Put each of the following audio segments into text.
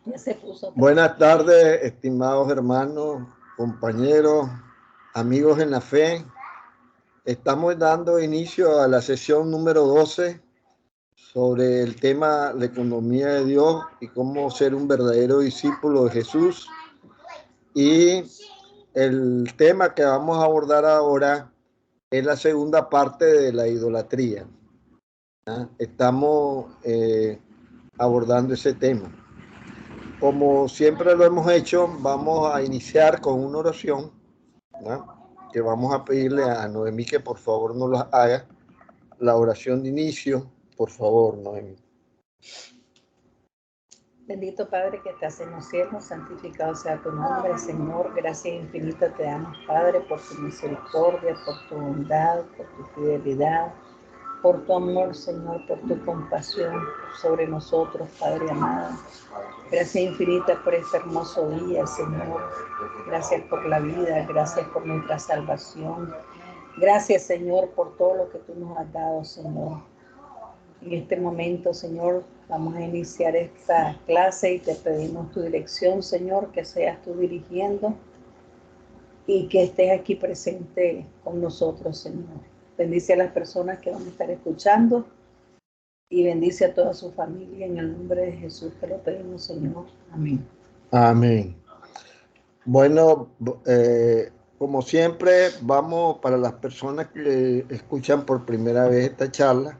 Ya se puso otra vez. Buenas tardes, estimados hermanos, compañeros, amigos en la fe. Estamos dando inicio a la sesión número 12 sobre el tema la economía de Dios y cómo ser un verdadero discípulo de Jesús. Y el tema que vamos a abordar ahora es la segunda parte de la idolatría. Estamos abordando ese tema. Como siempre lo hemos hecho, vamos a iniciar con una oración, ¿no? Que vamos a pedirle a Noemí que por favor nos la haga. La oración de inicio, por favor, Noemí. Bendito Padre que estás en los cielos, santificado sea tu nombre, Señor. Gracias infinitas te damos, Padre, por tu misericordia, por tu bondad, por tu fidelidad, por tu amor, Señor, por tu compasión sobre nosotros, Padre amado. Gracias infinitas por este hermoso día, Señor. Gracias por la vida, gracias por nuestra salvación. Gracias, Señor, por todo lo que tú nos has dado, Señor. En este momento, Señor, vamos a iniciar esta clase y te pedimos tu dirección, Señor, que seas tú dirigiendo y que estés aquí presente con nosotros, Señor. Bendice a las personas que van a estar escuchando y bendice a toda su familia. En el nombre de Jesús te lo pedimos, Señor. Amén. Amén. Bueno, como siempre, vamos para las personas que escuchan por primera vez esta charla,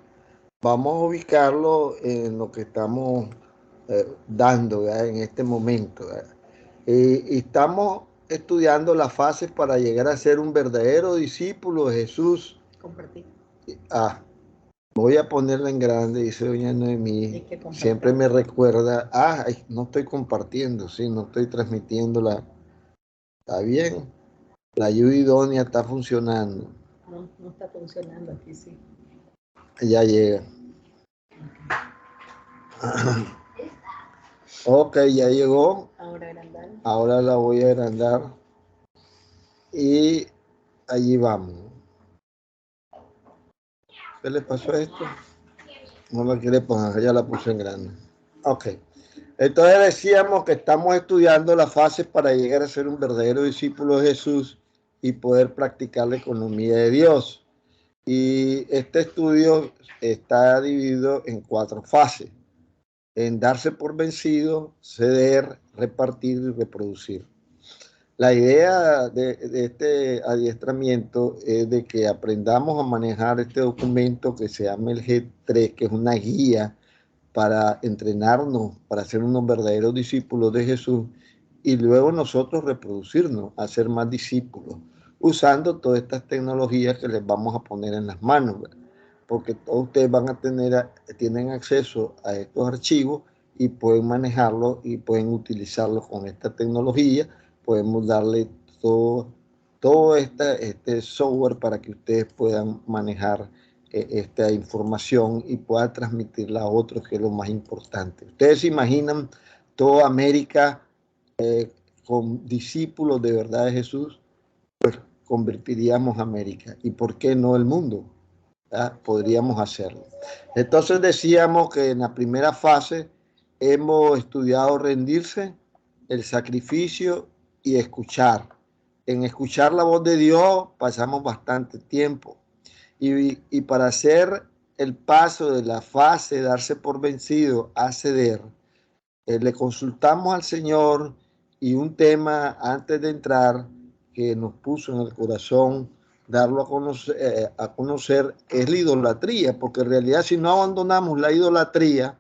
vamos a ubicarlo en lo que estamos dando, ¿verdad? En este momento, ¿verdad? Y estamos estudiando las fases para llegar a ser un verdadero discípulo de Jesús. Compartir. Voy a ponerla en grande, dice doña Noemí. Siempre me recuerda, no estoy compartiendo, sí, no estoy transmitiéndola. Está bien, la ayuda idónea está funcionando. No está funcionando aquí, sí. Ya llega. Ok, ya llegó. Ahora agrandar. Ahora la voy a agrandar. Y allí vamos. ¿Qué le pasó a esto? No la quiere poner, ya la puse en grande. Ok. Entonces decíamos que estamos estudiando las fases para llegar a ser un verdadero discípulo de Jesús y poder practicar la economía de Dios. Y este estudio está dividido en 4 fases: en darse por vencido, ceder, repartir y reproducir. La idea de este adiestramiento es de que aprendamos a manejar este documento que se llama el G3, que es una guía para entrenarnos, para ser unos verdaderos discípulos de Jesús y luego nosotros reproducirnos, a ser más discípulos, usando todas estas tecnologías que les vamos a poner en las manos, ¿verdad? Porque todos ustedes tienen acceso a estos archivos y pueden manejarlos y pueden utilizarlos con esta tecnología. Podemos darle todo este software para que ustedes puedan manejar esta información y puedan transmitirla a otros, que es lo más importante. Ustedes se imaginan toda América con discípulos de verdad de Jesús, pues convertiríamos América. ¿Y por qué no el mundo? Podríamos hacerlo. Entonces decíamos que en la primera fase hemos estudiado rendirse, el sacrificio y escuchar. En escuchar la voz de Dios pasamos bastante tiempo. Y para hacer el paso de la fase, darse por vencido a ceder, le consultamos al Señor y un tema antes de entrar que nos puso en el corazón darlo a conocer es la idolatría, porque en realidad si no abandonamos la idolatría,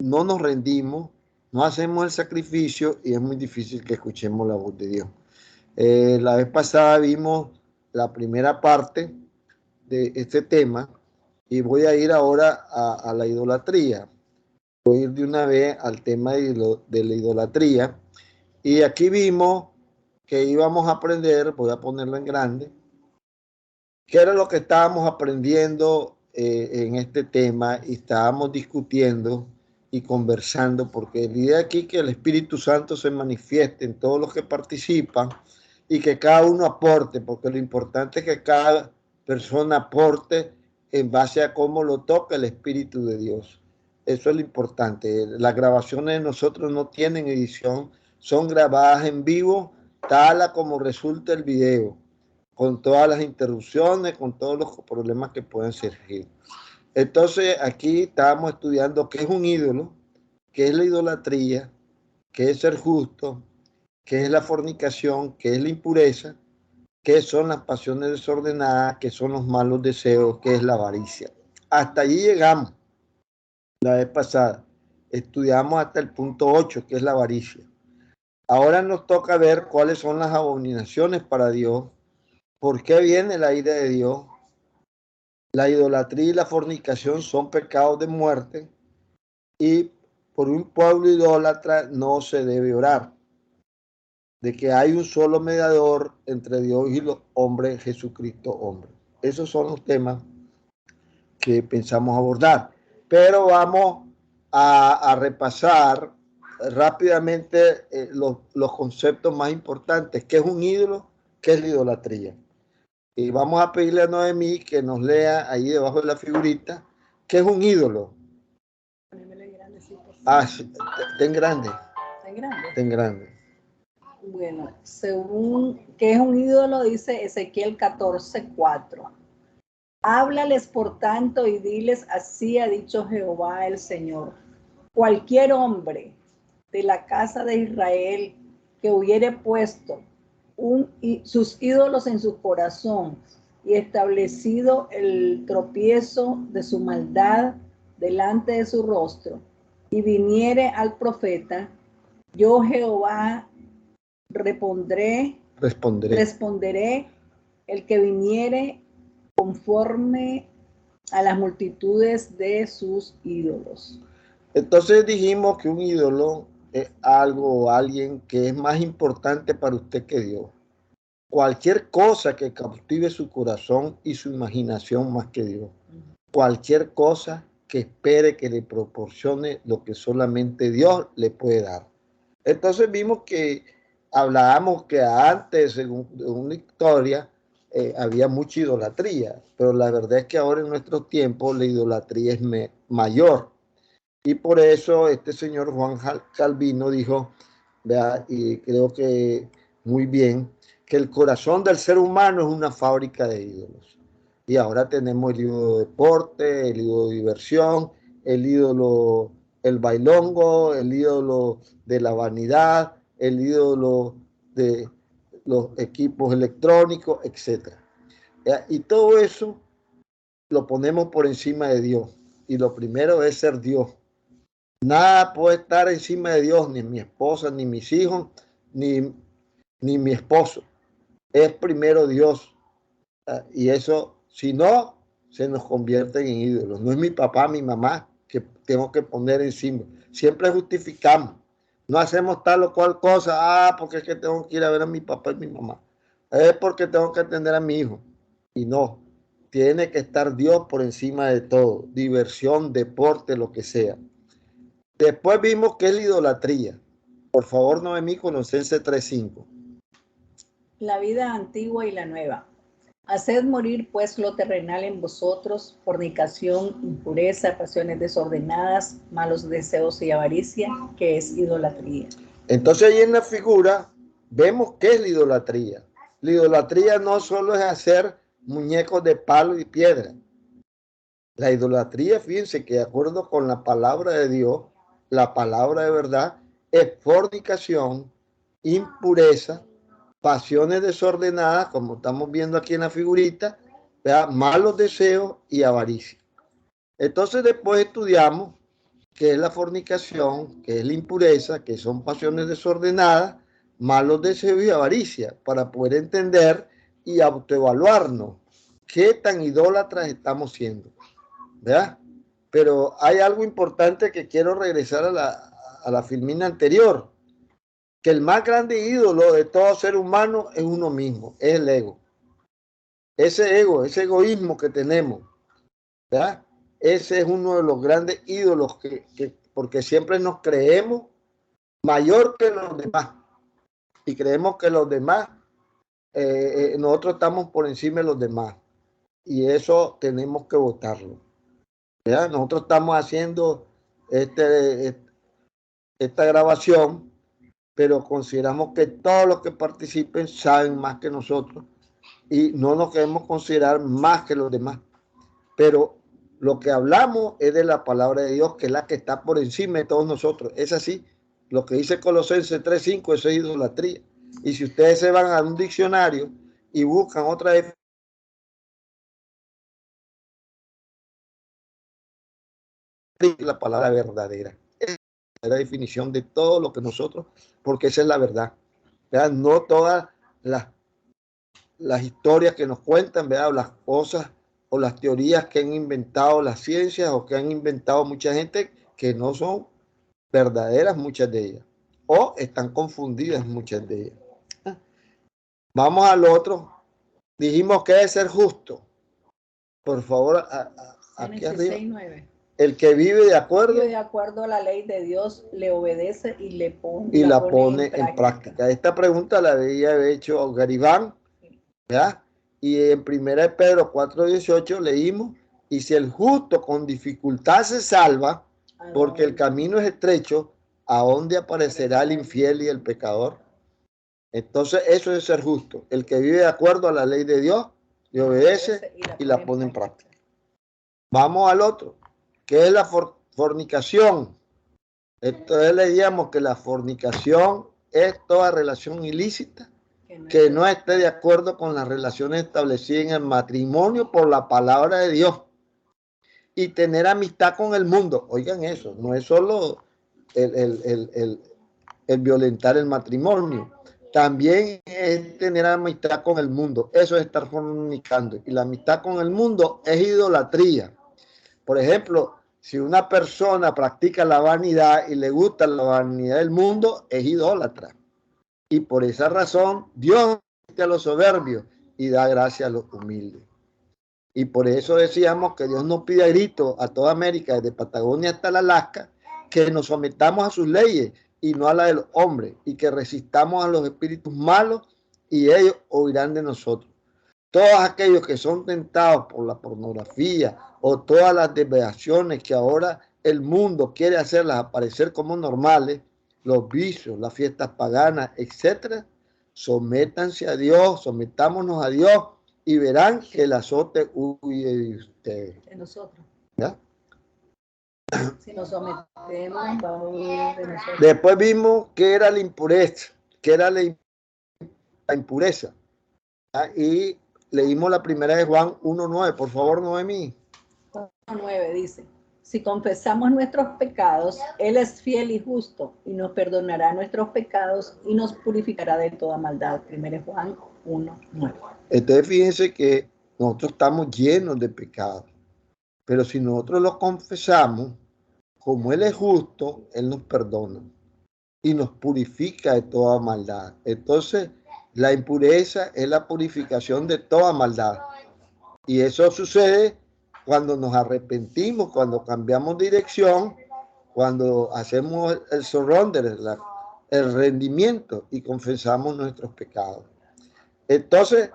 no nos rendimos, no hacemos el sacrificio y es muy difícil que escuchemos la voz de Dios. La vez pasada vimos la primera parte de este tema y voy a ir ahora a la idolatría. Voy a ir de una vez al tema de la idolatría. Y aquí vimos que íbamos a aprender, voy a ponerlo en grande, qué era lo que estábamos aprendiendo en este tema y estábamos discutiendo y conversando, porque la idea aquí es que el Espíritu Santo se manifieste en todos los que participan y que cada uno aporte, porque lo importante es que cada persona aporte en base a cómo lo toca el Espíritu de Dios. Eso es lo importante. Las grabaciones de nosotros no tienen edición, son grabadas en vivo, tal a como resulta el video, con todas las interrupciones, con todos los problemas que pueden surgir. Entonces, aquí estábamos estudiando qué es un ídolo, qué es la idolatría, qué es ser justo, qué es la fornicación, qué es la impureza, qué son las pasiones desordenadas, qué son los malos deseos, qué es la avaricia. Hasta allí llegamos la vez pasada. Estudiamos hasta el punto 8, que es la avaricia. Ahora nos toca ver cuáles son las abominaciones para Dios, por qué viene la ira de Dios. La idolatría y la fornicación son pecados de muerte y por un pueblo idólatra no se debe orar. De que hay un solo mediador entre Dios y los hombres, Jesucristo hombre. Esos son los temas que pensamos abordar. Pero vamos a repasar rápidamente los conceptos más importantes. ¿Qué es un ídolo? ¿Qué es la idolatría? Y vamos a pedirle a Noemí que nos lea ahí debajo de la figurita. ¿Qué es un ídolo? Ah, sí, ten grande. ¿Tan grande? Ten grande. Bueno, según que es un ídolo, dice Ezequiel 14:4. Háblales por tanto y diles, así ha dicho Jehová el Señor. Cualquier hombre de la casa de Israel que hubiere puesto sus ídolos en su corazón y establecido el tropiezo de su maldad delante de su rostro y viniere al profeta, yo Jehová responderé el que viniere conforme a las multitudes de sus ídolos. Entonces dijimos que un ídolo es algo o alguien que es más importante para usted que Dios. Cualquier cosa que cautive su corazón y su imaginación más que Dios. Cualquier cosa que espere que le proporcione lo que solamente Dios le puede dar. Entonces vimos que hablábamos que antes, según una historia, había mucha idolatría, pero la verdad es que ahora en nuestros tiempos la idolatría es mayor. Y por eso este señor Juan Calvino dijo, ¿verdad? Y creo que muy bien, que el corazón del ser humano es una fábrica de ídolos. Y ahora tenemos el ídolo de deporte, el ídolo de diversión, el ídolo, el bailongo, el ídolo de la vanidad, el ídolo de los equipos electrónicos, etc. Y todo eso lo ponemos por encima de Dios. Y lo primero es ser Dios. Nada puede estar encima de Dios, ni mi esposa, ni mis hijos, ni mi esposo. Es primero Dios. Y eso, si no, se nos convierten en ídolos. No es mi papá, mi mamá que tengo que poner encima. Siempre justificamos. No hacemos tal o cual cosa. Porque es que tengo que ir a ver a mi papá y mi mamá. Es porque tengo que atender a mi hijo. Y no. Tiene que estar Dios por encima de todo. Diversión, deporte, lo que sea. Después vimos que es la idolatría. Por favor, Noemí, Colosenses 3:5. La vida antigua y la nueva. Haced morir pues lo terrenal en vosotros, fornicación, impureza, pasiones desordenadas, malos deseos y avaricia, que es idolatría. Entonces ahí en la figura vemos qué es la idolatría. La idolatría no solo es hacer muñecos de palo y piedra. La idolatría, fíjense que de acuerdo con la palabra de Dios, la palabra de verdad, es fornicación, impureza, pasiones desordenadas, como estamos viendo aquí en la figurita, ¿verdad? Malos deseos y avaricia. Entonces después estudiamos qué es la fornicación, qué es la impureza, qué son pasiones desordenadas, malos deseos y avaricia, para poder entender y autoevaluarnos qué tan idólatras estamos siendo, ¿verdad? Pero hay algo importante que quiero regresar a la filmina anterior, que el más grande ídolo de todo ser humano es uno mismo, es el ego. Ese ego, ese egoísmo que tenemos, ¿verdad? Ese es uno de los grandes ídolos porque siempre nos creemos mayor que los demás y creemos que los demás, nosotros estamos por encima de los demás y eso tenemos que votarlo, ¿verdad? Nosotros estamos haciendo esta grabación, pero consideramos que todos los que participen saben más que nosotros y no nos queremos considerar más que los demás. Pero lo que hablamos es de la palabra de Dios, que es la que está por encima de todos nosotros. Es así. Lo que dice Colosenses 3:5, eso es idolatría. Y si ustedes se van a un diccionario y buscan otra definición, la palabra verdadera. Esa es la definición de todo lo que nosotros, porque esa es la verdad. ¿Verdad? No todas las historias que nos cuentan, ¿verdad? O las cosas o las teorías que han inventado las ciencias o que han inventado mucha gente que no son verdaderas muchas de ellas o están confundidas muchas de ellas. Vamos al otro. Dijimos que debe ser justo. Por favor, aquí arriba. 6:9. El que vive de acuerdo a la ley de Dios le obedece y la pone en práctica. Esta pregunta la había hecho Garibán, ¿verdad? Y en 1 Pedro 4:18 leímos, y si el justo con dificultad se salva, porque el camino es estrecho, ¿a dónde aparecerá el infiel y el pecador? Entonces eso es ser justo. El que vive de acuerdo a la ley de Dios, le obedece y la pone en práctica. Vamos al otro, que es la fornicación. Entonces leíamos que la fornicación es toda relación ilícita que no esté de acuerdo con las relaciones establecidas en el matrimonio por la palabra de Dios. Y tener amistad con el mundo. Oigan eso, no es solo el violentar el matrimonio. También es tener amistad con el mundo. Eso es estar fornicando. Y la amistad con el mundo es idolatría. Por ejemplo, si una persona practica la vanidad y le gusta la vanidad del mundo, es idólatra. Y por esa razón, Dios resiste a los soberbios y da gracia a los humildes. Y por eso decíamos que Dios nos pide a gritos a toda América, desde Patagonia hasta el Alaska, que nos sometamos a sus leyes y no a la de los hombres, y que resistamos a los espíritus malos y ellos oirán de nosotros. Todos aquellos que son tentados por la pornografía o todas las desviaciones que ahora el mundo quiere hacerlas aparecer como normales, los vicios, las fiestas paganas, etcétera, sométanse a Dios, sometámonos a Dios y verán que el azote huye de ustedes. De nosotros. ¿Ya? Si nos sometemos, va a huir de nosotros. Después vimos que era la impureza, que era la impureza. ¿Ya? Y leímos la primera de Juan 1:9. Por favor, Noemí. 1:9 dice, si confesamos nuestros pecados, Él es fiel y justo y nos perdonará nuestros pecados y nos purificará de toda maldad. 1 Juan 1:9. Entonces fíjense que nosotros estamos llenos de pecados, pero si nosotros los confesamos, como Él es justo, Él nos perdona y nos purifica de toda maldad. Entonces, la impureza es la purificación de toda maldad. Y eso sucede cuando nos arrepentimos, cuando cambiamos dirección, cuando hacemos el surrender, el rendimiento y confesamos nuestros pecados. Entonces,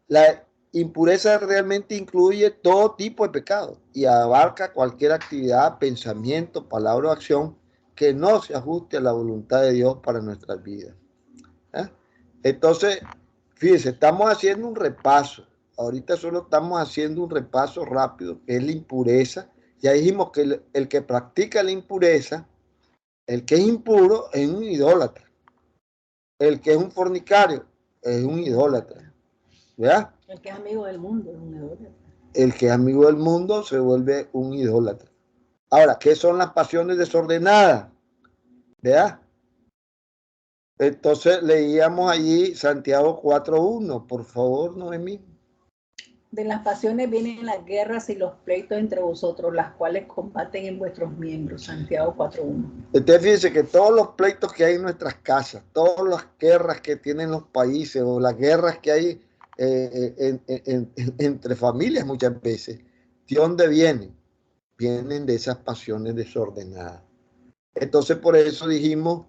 la impureza realmente incluye todo tipo de pecado y abarca cualquier actividad, pensamiento, palabra o acción que no se ajuste a la voluntad de Dios para nuestras vidas. ¿Eh? Entonces, fíjense, estamos haciendo un repaso. Ahorita solo estamos haciendo un repaso rápido, que es la impureza. Ya dijimos que el que practica la impureza, el que es impuro, es un idólatra. El que es un fornicario, es un idólatra. ¿Verdad? El que es amigo del mundo es un idólatra. El que es amigo del mundo se vuelve un idólatra. Ahora, ¿qué son las pasiones desordenadas? ¿Verdad? Entonces leíamos allí Santiago 4:1. Por favor, Noemí. De las pasiones vienen las guerras y los pleitos entre vosotros, las cuales combaten en vuestros miembros. Santiago 4:1. Entonces fíjense que todos los pleitos que hay en nuestras casas, todas las guerras que tienen los países o las guerras que hay entre familias muchas veces, ¿de dónde vienen? Vienen de esas pasiones desordenadas. Entonces por eso dijimos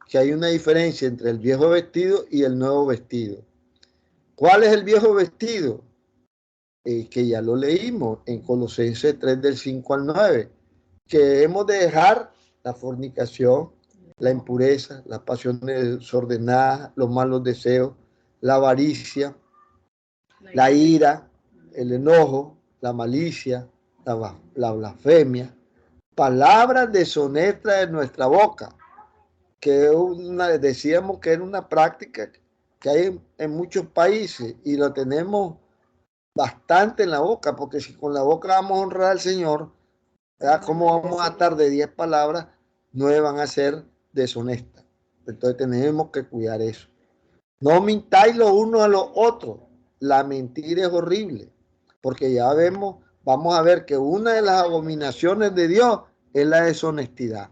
que hay una diferencia entre el viejo vestido y el nuevo vestido. ¿Cuál es el viejo vestido? Que ya lo leímos en Colosenses 3 del 5 al 9. que hemos de dejar la fornicación, la impureza, las pasiones desordenadas, los malos deseos, la avaricia, la ira, el enojo, la malicia, la blasfemia, palabras deshonestas de nuestra boca, que decíamos que era una práctica que hay en muchos países y lo tenemos bastante en la boca, porque si con la boca vamos a honrar al Señor, ¿cómo vamos a estar de 10 palabras? 9 van a ser deshonestas. Entonces tenemos que cuidar eso. No mintáis los unos a los otros. La mentira es horrible, porque ya vamos a ver que una de las abominaciones de Dios es la deshonestidad.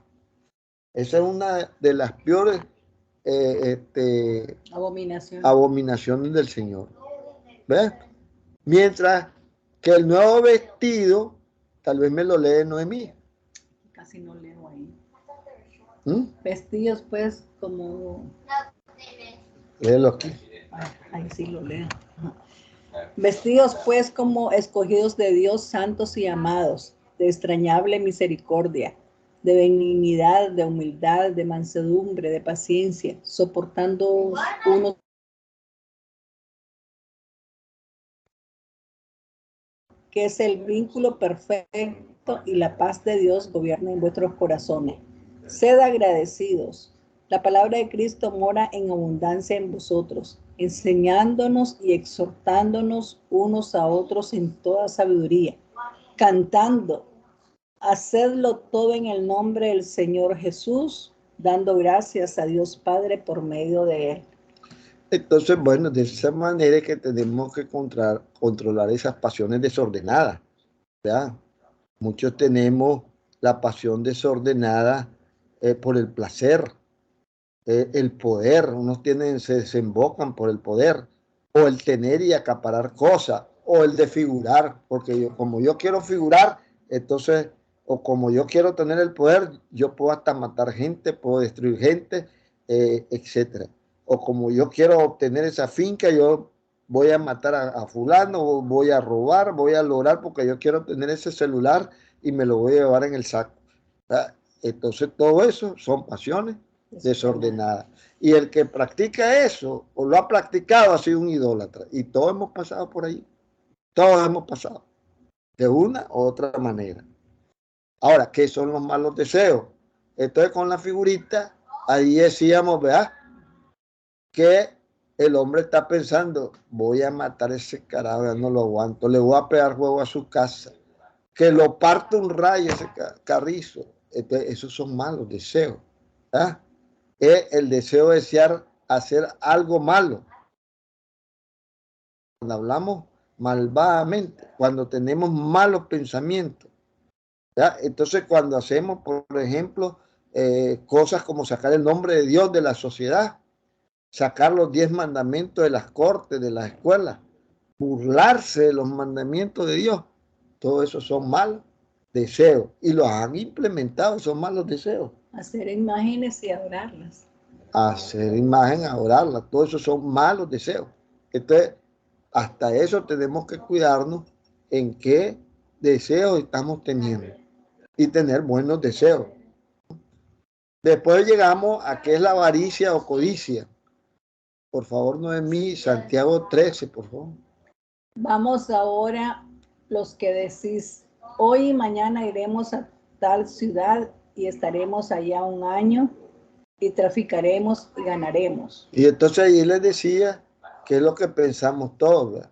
Esa es una de las peores abominaciones del Señor. ¿Ves? Mientras que el nuevo vestido, tal vez me lo lee Noemí. Casi no leo ahí. Vestidos pues como... Léelo aquí. Ahí sí lo leo. Vestidos pues como escogidos de Dios, santos y amados, de extrañable misericordia, de benignidad, de humildad, de mansedumbre, de paciencia, soportando unos que es el vínculo perfecto y la paz de Dios gobierna en vuestros corazones. Sed agradecidos. La palabra de Cristo mora en abundancia en vosotros, enseñándonos y exhortándonos unos a otros en toda sabiduría, cantando, hacedlo todo en el nombre del Señor Jesús, dando gracias a Dios Padre por medio de Él. Entonces, bueno, de esa manera es que tenemos que controlar esas pasiones desordenadas, ¿verdad? Muchos tenemos la pasión desordenada por el placer, el poder. Unos se desembocan por el poder, o el tener y acaparar cosas, o el de figurar, porque como yo quiero figurar, entonces, o como yo quiero tener el poder, yo puedo hasta matar gente, puedo destruir gente, etcétera. O como yo quiero obtener esa finca, yo voy a matar a fulano, voy a robar, voy a lograr porque yo quiero tener ese celular y me lo voy a llevar en el saco. ¿Verdad? Entonces todo eso son pasiones desordenadas. Y el que practica eso o lo ha practicado ha sido un idólatra. Y todos hemos pasado por ahí. Todos hemos pasado de una u otra manera. Ahora, ¿qué son los malos deseos? Entonces con la figurita, ahí decíamos, ¿verdad? Que el hombre está pensando, voy a matar a ese carajo, no lo aguanto, le voy a pegar fuego a su casa, que lo parte un rayo ese carrizo. Entonces, esos son malos deseos. ¿Ah? Es el deseo de desear hacer algo malo. Cuando hablamos malvadamente, cuando tenemos malos pensamientos. ¿Ya? Entonces, cuando hacemos, por ejemplo, cosas como sacar el nombre de Dios de la sociedad, sacar los 10 mandamientos de las cortes, de las escuelas, burlarse de los mandamientos de Dios, todo eso son malos deseos y los han implementado, son malos deseos. Hacer imágenes y adorarlas. Hacer imagen, adorarlas, todo eso son malos deseos. Entonces, hasta eso tenemos que cuidarnos en qué deseos estamos teniendo y tener buenos deseos. Después llegamos a qué es la avaricia o codicia. Por favor, Noemí, Santiago 13, por favor. Vamos ahora, los que decís, hoy y mañana iremos a tal ciudad y estaremos allá un año y traficaremos y ganaremos. Y entonces ahí les decía que es lo que pensamos todos, ¿verdad?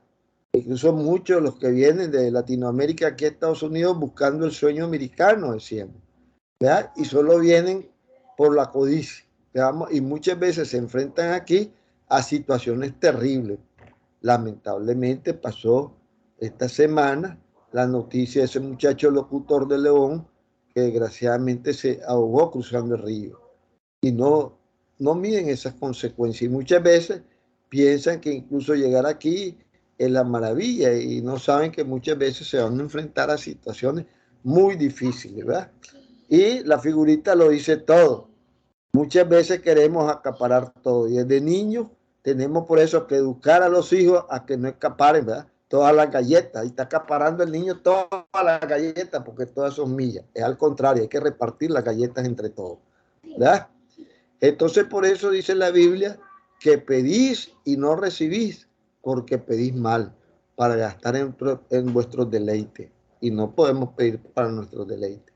Incluso muchos de los que vienen de Latinoamérica aquí a Estados Unidos buscando el sueño americano, decíamos, ¿verdad? Y solo vienen por la codicia, ¿verdad? Y muchas veces se enfrentan aquí a situaciones terribles. Lamentablemente pasó esta semana la noticia de ese muchacho locutor de León que desgraciadamente se ahogó cruzando el río. Y no miden esas consecuencias. Y muchas veces piensan que incluso llegar aquí es la maravilla y no saben que muchas veces se van a enfrentar a situaciones muy difíciles, ¿verdad? Y la figurita lo dice todo. Muchas veces queremos acaparar todo y desde niños tenemos por eso que educar a los hijos a que no escaparen, ¿verdad? todas las galletas, y está acaparando el niño todas las galletas porque todas son mías. Es al contrario, hay que repartir las galletas entre todos, ¿verdad? Entonces por eso dice la Biblia que pedís y no recibís, porque pedís mal, para gastar en vuestros deleites, y no podemos pedir para nuestros deleites.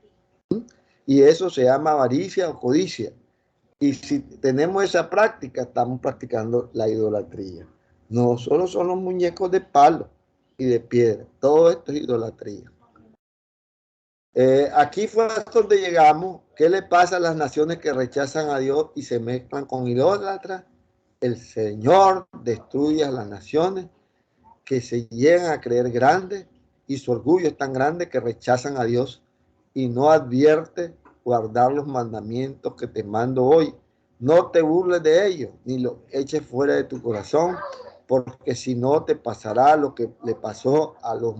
Y eso se llama avaricia o codicia. Y si tenemos esa práctica, estamos practicando la idolatría. No solo son los muñecos de palo y de piedra, todo esto es idolatría. Aquí fue hasta donde llegamos. ¿Qué le pasa a las naciones que rechazan a Dios y se mezclan con idólatras? El Señor destruye a las naciones que se llegan a creer grandes y su orgullo es tan grande que rechazan a Dios y no advierte guardar los mandamientos que te mando hoy. No te burles de ellos ni los eches fuera de tu corazón, porque si no te pasará lo que le pasó a los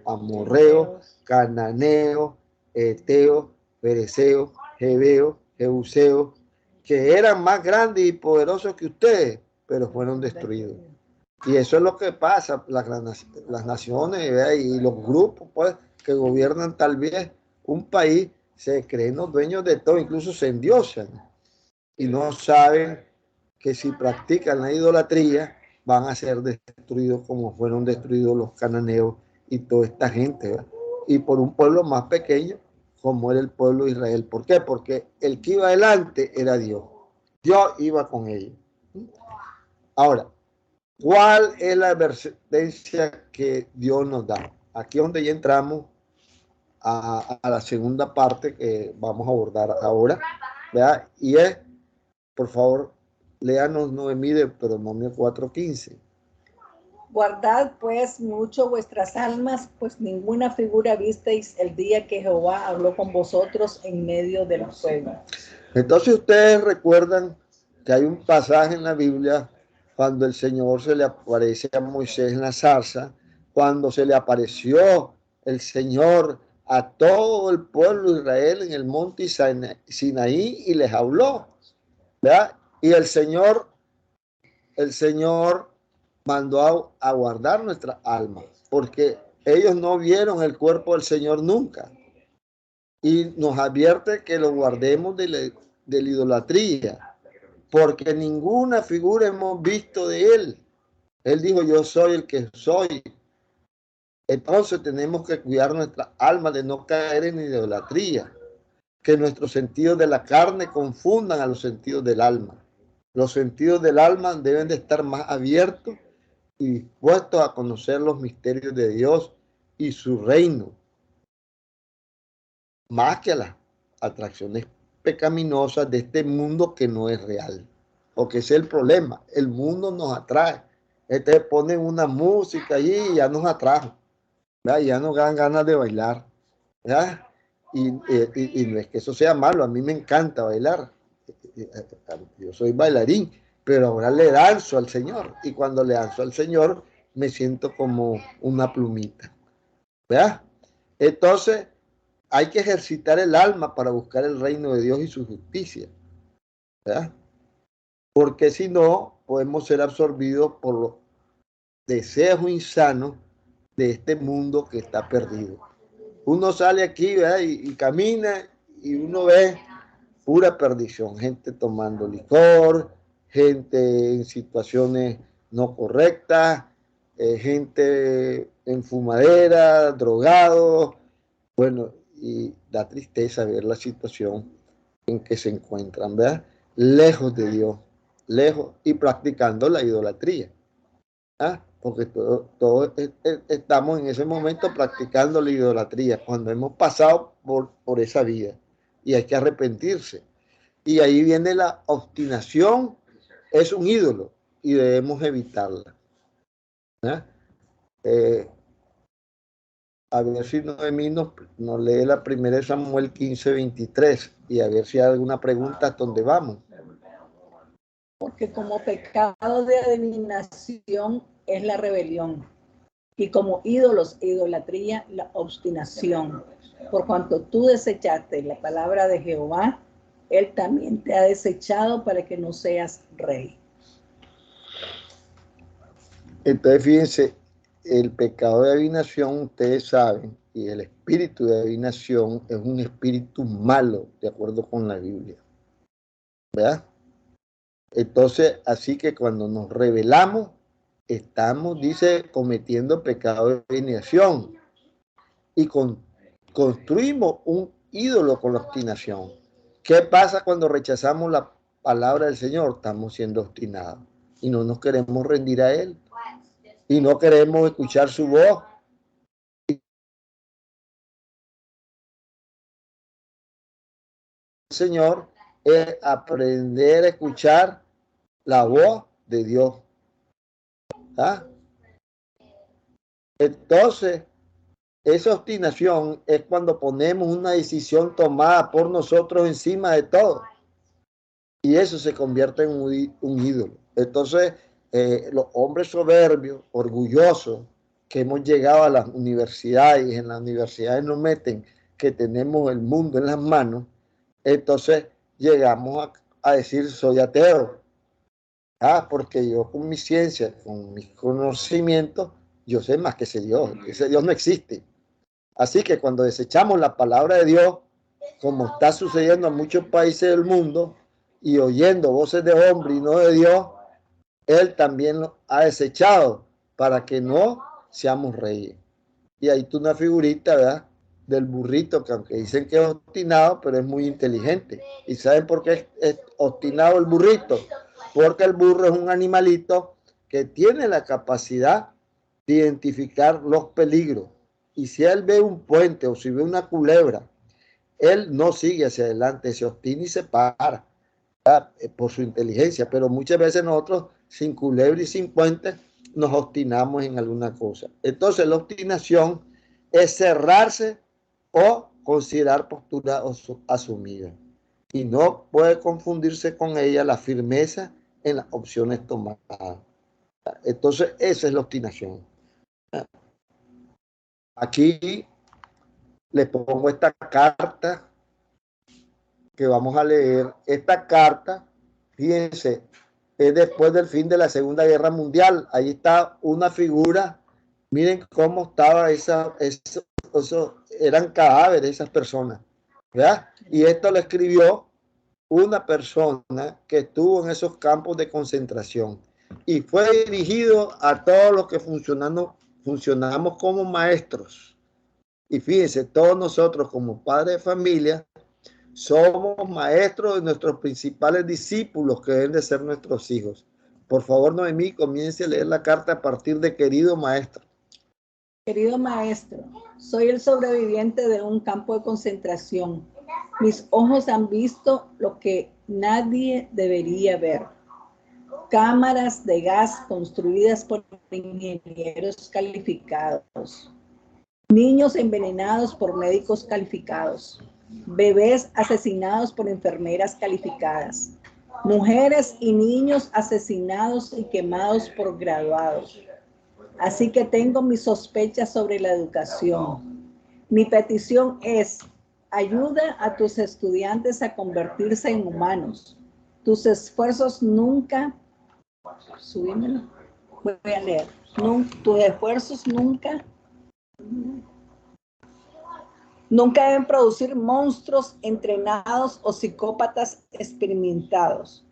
amorreos, cananeos, eteos, fereceos, jebeos, jebuseos, que eran más grandes y poderosos que ustedes, pero fueron destruidos. Y eso es lo que pasa, las naciones, ¿verdad? Y los grupos pues, que gobiernan tal vez un país se creen los dueños de todo, incluso se endiosan y no saben que si practican la idolatría van a ser destruidos como fueron destruidos los cananeos y toda esta gente, ¿verdad? Y por un pueblo más pequeño como era el pueblo de Israel. ¿Por qué? Porque el que iba adelante era Dios. Dios iba con ellos. Ahora, ¿cuál es la advertencia que Dios nos da? Aquí es donde ya entramos a la segunda parte que vamos a abordar ahora, ¿verdad? Y es, por favor, léanos Noemí de Deuteronomio 4:15. Guardad pues mucho vuestras almas, pues ninguna figura visteis el día que Jehová habló con vosotros en medio del fuego. Entonces ustedes recuerdan que hay un pasaje en la Biblia cuando el Señor se le aparece a Moisés en la zarza, cuando se le apareció el Señor a todo el pueblo de Israel en el monte Sinaí y les habló, ¿verdad? Y el Señor mandó a guardar nuestra alma, porque ellos no vieron el cuerpo del Señor nunca. Y nos advierte que lo guardemos de la idolatría, porque ninguna figura hemos visto de él. Él dijo, yo soy el que soy. Entonces tenemos que cuidar nuestra alma de no caer en idolatría, que nuestros sentidos de la carne confundan a los sentidos del alma. Los sentidos del alma deben de estar más abiertos y dispuestos a conocer los misterios de Dios y su reino, más que a las atracciones pecaminosas de este mundo que no es real. Porque ese es el problema. El mundo nos atrae. Entonces ponen una música allí y ya nos atrajo, ¿verdad? Ya nos dan ganas de bailar, ¿verdad? Y no es que eso sea malo, a mí me encanta bailar. Yo soy bailarín, pero ahora le danzo al Señor. Y cuando le danzo al Señor, me siento como una plumita, ¿verdad? Entonces, hay que ejercitar el alma para buscar el reino de Dios y su justicia, ¿verdad? Porque si no, podemos ser absorbidos por los deseos insanos de este mundo que está perdido. Uno sale aquí, ¿verdad? Y camina y uno ve pura perdición, gente tomando licor, gente en situaciones no correctas, gente en fumadera, drogados, bueno, y da tristeza ver la situación en que se encuentran, ¿verdad? Lejos de Dios, lejos y practicando la idolatría, ¿ah? Porque todos estamos en ese momento practicando la idolatría, cuando hemos pasado por esa vida y hay que arrepentirse. Y ahí viene la obstinación, es un ídolo y debemos evitarla, ¿ah? A ver si Noemí nos lee la primera de Samuel 15:23 y a ver si hay alguna pregunta hasta dónde vamos. Porque como pecado de adivinación es la rebelión, y como ídolos e idolatría la obstinación. Por cuanto tú desechaste la palabra de Jehová, él también te ha desechado para que no seas rey. Entonces, fíjense, el pecado de adivinación, ustedes saben, y el espíritu de adivinación es un espíritu malo, de acuerdo con la Biblia. ¿Verdad? Entonces, así que cuando nos rebelamos, estamos, dice, cometiendo pecado de adivinación y construimos un ídolo con la obstinación. ¿Qué pasa cuando rechazamos la palabra del Señor? Estamos siendo obstinados y no nos queremos rendir a Él y no queremos escuchar su voz. El Señor es aprender a escuchar la voz de Dios. ¿Ah? Entonces, esa obstinación es cuando ponemos una decisión tomada por nosotros encima de todo. Y eso se convierte en un ídolo. Entonces, los hombres soberbios, orgullosos, que hemos llegado a las universidades, y en las universidades nos meten que tenemos el mundo en las manos, entonces llegamos a decir soy ateo. Porque yo con mi ciencia, con mis conocimientos, yo sé más que ese Dios no existe. Así que cuando desechamos la palabra de Dios, como está sucediendo en muchos países del mundo, y oyendo voces de hombre y no de Dios, Él también lo ha desechado para que no seamos reyes. Y ahí tú una figurita, ¿verdad? Del burrito, que aunque dicen que es obstinado, pero es muy inteligente. ¿Y saben por qué es obstinado el burrito? Porque el burro es un animalito que tiene la capacidad de identificar los peligros. Y si él ve un puente o si ve una culebra, él no sigue hacia adelante, se obstina y se para por su inteligencia. Pero muchas veces nosotros, sin culebra y sin puente, nos obstinamos en alguna cosa. Entonces la obstinación es cerrarse o considerar postura asumida. Y no puede confundirse con ella la firmeza en las opciones tomadas. Entonces esa es la obstinación. Aquí les pongo esta carta que vamos a leer. Esta carta, fíjense, es después del fin de la Segunda Guerra Mundial. Ahí está una figura. Miren cómo estaba eso, eran cadáveres esas personas, ¿verdad? Y esto lo escribió una persona que estuvo en esos campos de concentración y fue dirigido a todos los que funcionamos como maestros. Y fíjense, todos nosotros como padres de familia somos maestros de nuestros principales discípulos que deben de ser nuestros hijos. Por favor, Noemí, comience a leer la carta a partir de querido maestro. Querido maestro, soy el sobreviviente de un campo de concentración. Mis ojos han visto lo que nadie debería ver. Cámaras de gas construidas por ingenieros calificados. Niños envenenados por médicos calificados. Bebés asesinados por enfermeras calificadas. Mujeres y niños asesinados y quemados por graduados. Así que tengo mis sospechas sobre la educación. Mi petición es, ayuda a tus estudiantes a convertirse en humanos. Tus esfuerzos nunca, subímelo, voy a leer, tus esfuerzos nunca deben producir monstruos entrenados o psicópatas experimentados.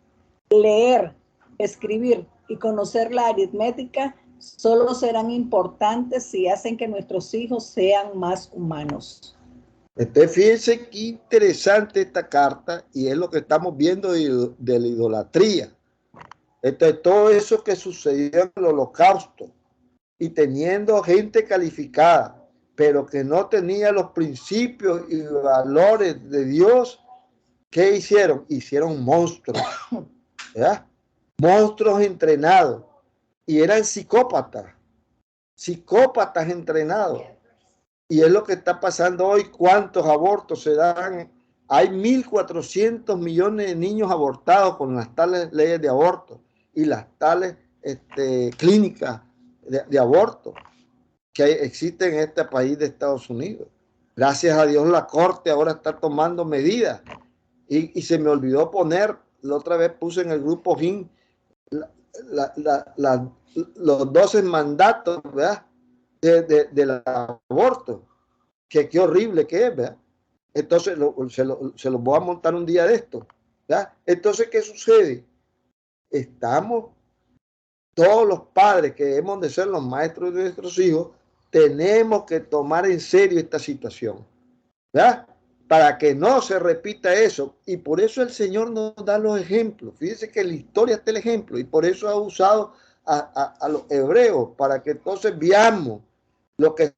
Leer, escribir y conocer la aritmética solo serán importantes si hacen que nuestros hijos sean más humanos. Entonces, fíjense qué interesante esta carta y es lo que estamos viendo de la idolatría. Entonces, todo eso que sucedió en el Holocausto y teniendo gente calificada, pero que no tenía los principios y valores de Dios, ¿qué hicieron? Hicieron monstruos, ¿verdad? Monstruos entrenados y eran psicópatas entrenados. Y es lo que está pasando hoy. ¿Cuántos abortos se dan? Hay 1.400 millones de niños abortados con las tales leyes de aborto y las tales clínicas de aborto que existen en este país de Estados Unidos. Gracias a Dios la Corte ahora está tomando medidas. Y se me olvidó poner, la otra vez puse en el grupo GIN los 12 mandatos, ¿verdad? del aborto, que qué horrible que es, ¿verdad? Entonces se lo voy a montar un día de esto, ¿verdad? Entonces, ¿qué sucede? Estamos, todos los padres que hemos de ser los maestros de nuestros hijos, tenemos que tomar en serio esta situación, ¿verdad? Para que no se repita eso. Y por eso el Señor nos da los ejemplos. Fíjense que en la historia está el ejemplo y por eso ha usado a los hebreos, para que entonces veamos lo que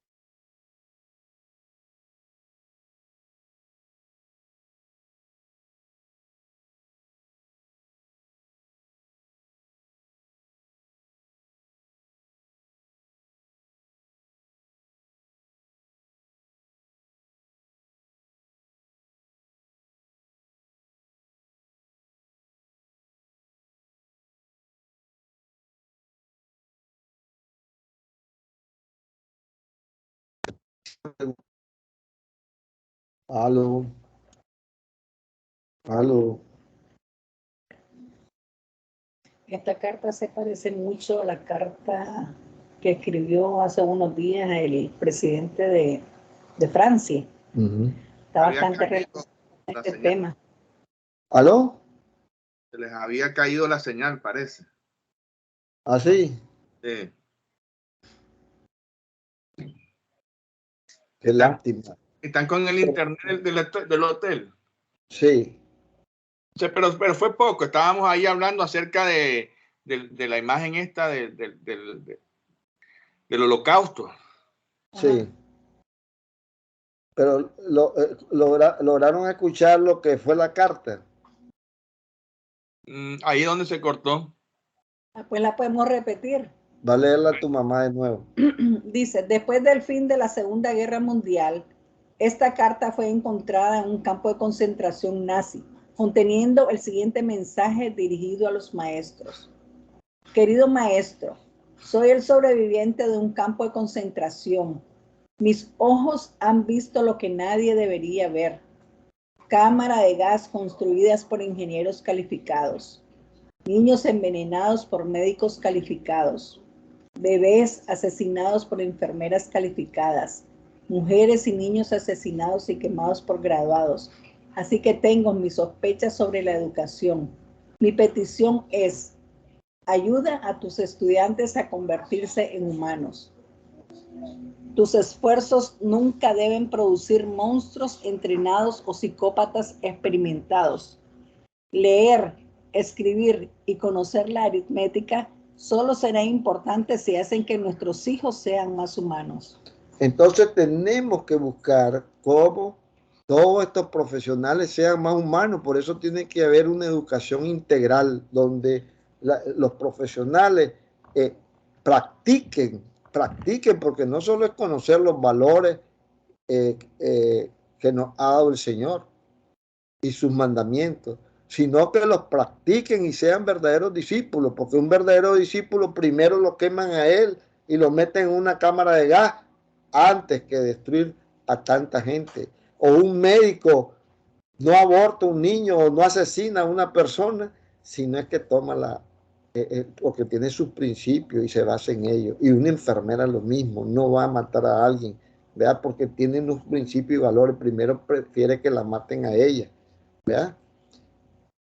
algo, algo. Esta carta se parece mucho a la carta que escribió hace unos días el presidente de Francia. Está bastante relacionado con este tema. ¿Aló? Se les había caído la señal, parece. ¿Así? Sí. Qué lástima. Están con el internet del hotel. Sí. Sí, pero fue poco. Estábamos ahí hablando acerca de la imagen esta del holocausto. Sí. Pero lograron escuchar lo que fue la carta. Ahí es donde se cortó. Pues la podemos repetir. Va a leerla a tu mamá de nuevo. Dice, después del fin de la Segunda Guerra Mundial, esta carta fue encontrada en un campo de concentración nazi, conteniendo el siguiente mensaje dirigido a los maestros. Querido maestro, soy el sobreviviente de un campo de concentración. Mis ojos han visto lo que nadie debería ver. Cámara de gas construidas por ingenieros calificados. Niños envenenados por médicos calificados. Bebés asesinados por enfermeras calificadas. Mujeres y niños asesinados y quemados por graduados. Así que tengo mis sospechas sobre la educación. Mi petición es: ayuda a tus estudiantes a convertirse en humanos. Tus esfuerzos nunca deben producir monstruos entrenados o psicópatas experimentados. Leer, escribir y conocer la aritmética solo será importante si hacen que nuestros hijos sean más humanos. Entonces tenemos que buscar cómo todos estos profesionales sean más humanos. Por eso tiene que haber una educación integral donde los profesionales practiquen, porque no solo es conocer los valores que nos ha dado el Señor y sus mandamientos, sino que los practiquen y sean verdaderos discípulos, porque un verdadero discípulo primero lo queman a él y lo meten en una cámara de gas antes que destruir a tanta gente. O un médico no aborta un niño o no asesina a una persona, sino es que toma porque tiene sus principios y se basa en ellos. Y una enfermera lo mismo, no va a matar a alguien, ¿verdad? Porque tiene unos principios y valores. Primero prefiere que la maten a ella, ¿verdad?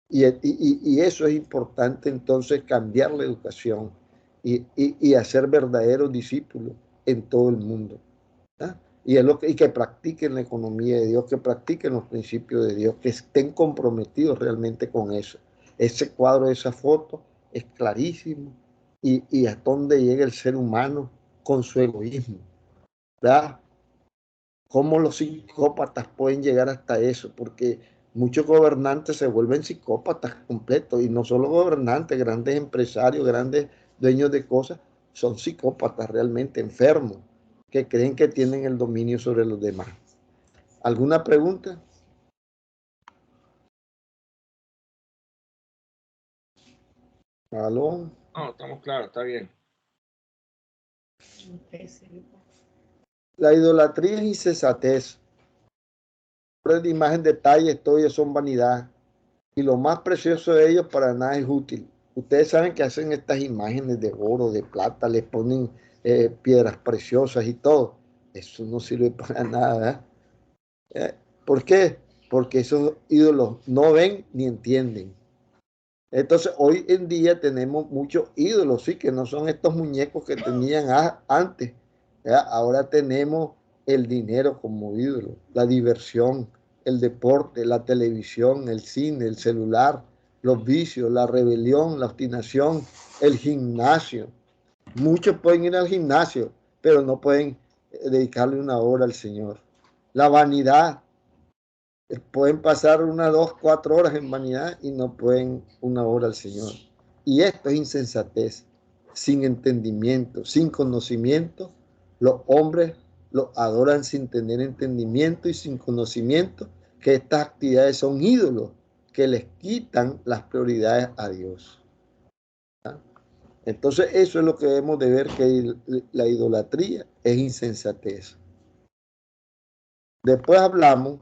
Y eso es importante, entonces, cambiar la educación y hacer verdaderos discípulos en todo el mundo, ¿verdad? Y que practiquen la economía de Dios, que practiquen los principios de Dios, que estén comprometidos realmente con eso. Ese cuadro, esa foto es clarísimo y a dónde llega el ser humano con su egoísmo, ¿verdad? ¿Cómo los psicópatas pueden llegar hasta eso? Porque muchos gobernantes se vuelven psicópatas completos, y no solo gobernantes, grandes empresarios, grandes dueños de cosas, son psicópatas realmente enfermos, que creen que tienen el dominio sobre los demás. ¿Alguna pregunta? ¿Aló? No, estamos claros, está bien. La idolatría es insensatez. De imagen, detalles, todo ello son vanidad. Y lo más precioso de ellos para nada es útil. Ustedes saben que hacen estas imágenes de oro, de plata, les ponen piedras preciosas y todo. Eso no sirve para nada. ¿Por qué? Porque esos ídolos no ven ni entienden. Entonces, hoy en día tenemos muchos ídolos, sí, que no son estos muñecos que tenían antes. Ahora tenemos el dinero como ídolo, la diversión, el deporte, la televisión, el cine, el celular, los vicios, la rebelión, la obstinación, el gimnasio. Muchos pueden ir al gimnasio, pero no pueden dedicarle una hora al Señor. La vanidad. Pueden pasar 1, 2, 4 horas en vanidad y no pueden 1 hora al Señor. Y esto es insensatez, sin entendimiento, sin conocimiento. Los hombres lo adoran sin tener entendimiento y sin conocimiento, que estas actividades son ídolos que les quitan las prioridades a Dios. Entonces eso es lo que debemos de ver, que la idolatría es insensatez. Después hablamos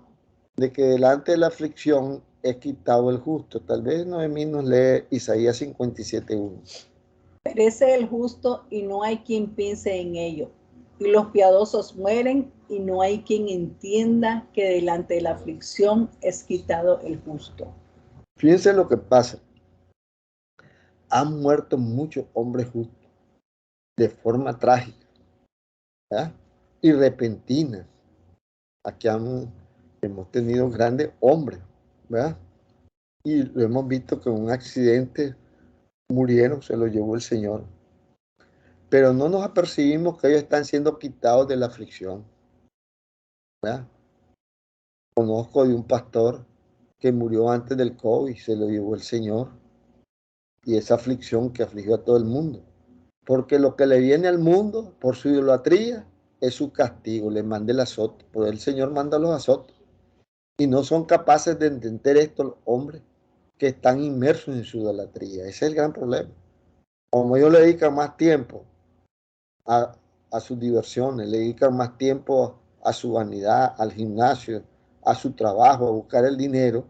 de que delante de la aflicción es quitado el justo. Tal vez Noemí nos lee Isaías 57:1. Perece el justo y no hay quien piense en ello. Y los piadosos mueren y no hay quien entienda que delante de la aflicción es quitado el justo. Fíjense lo que pasa. Han muerto muchos hombres justos de forma trágica, ¿verdad? Y repentina. Aquí hemos tenido grandes hombres, ¿verdad? Y lo hemos visto que en un accidente murieron, se lo llevó el Señor. Pero no nos apercibimos que ellos están siendo quitados de la aflicción, ¿verdad? Conozco de un pastor que murió antes del COVID, se lo llevó el Señor. Y esa aflicción que afligió a todo el mundo. Porque lo que le viene al mundo por su idolatría es su castigo, le manda el azote. Por el Señor manda los azotes. Y no son capaces de entender esto los hombres que están inmersos en su idolatría. Ese es el gran problema. Como ellos le dedican más tiempo a sus diversiones, le dedican más tiempo a su vanidad, al gimnasio, a su trabajo, a buscar el dinero,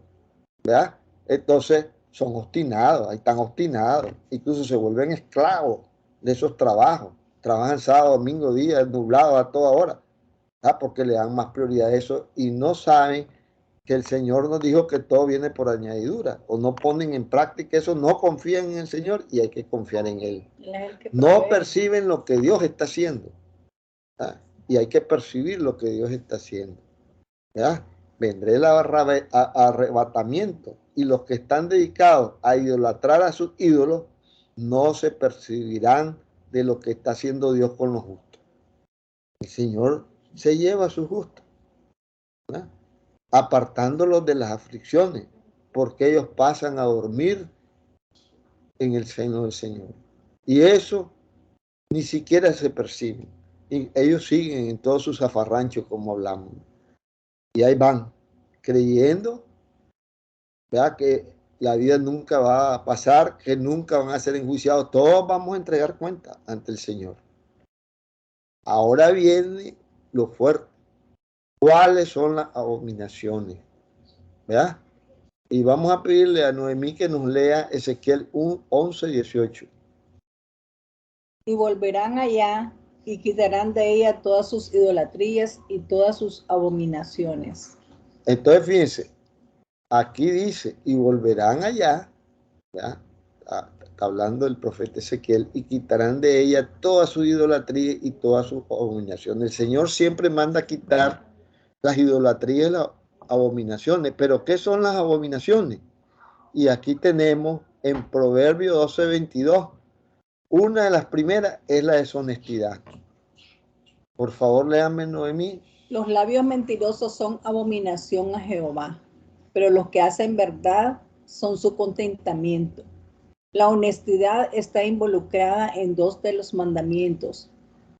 ¿verdad? Entonces son obstinados, ahí están obstinados, incluso se vuelven esclavos de esos trabajos, trabajan sábado, domingo, día, nublado a toda hora, ¿verdad? Porque le dan más prioridad a eso y no saben que el Señor nos dijo que todo viene por añadidura, o no ponen en práctica eso, no confían en el Señor y hay que confiar en Él. No perciben lo que Dios está haciendo, ¿verdad? Y hay que percibir lo que Dios está haciendo, ¿verdad? Vendré el arrebatamiento y los que están dedicados a idolatrar a sus ídolos no se percibirán de lo que está haciendo Dios con los justos. El Señor se lleva a sus justos, ¿verdad? Apartándolos de las aflicciones, porque ellos pasan a dormir en el seno del Señor. Y eso ni siquiera se percibe. Y ellos siguen en todos sus zafarranchos, como hablamos. Y ahí van, creyendo, ¿verdad?, que la vida nunca va a pasar, que nunca van a ser enjuiciados. Todos vamos a entregar cuenta ante el Señor. Ahora viene lo fuerte. ¿Cuáles son las abominaciones? ¿Verdad? Y vamos a pedirle a Noemí que nos lea Ezequiel 11:18. Y volverán allá y quitarán de ella todas sus idolatrías y todas sus abominaciones. Entonces, fíjense, aquí dice, y volverán allá, ¿ya? Está hablando el profeta Ezequiel, y quitarán de ella toda su idolatría y todas sus abominaciones. El Señor siempre manda quitar las idolatrías y las abominaciones. Pero ¿qué son las abominaciones? Y aquí tenemos en Proverbio 12:22, una de las primeras es la deshonestidad. Por favor, léame, Noemí. Los labios mentirosos son abominación a Jehová, pero los que hacen verdad son su contentamiento. La honestidad está involucrada en 2 de los mandamientos.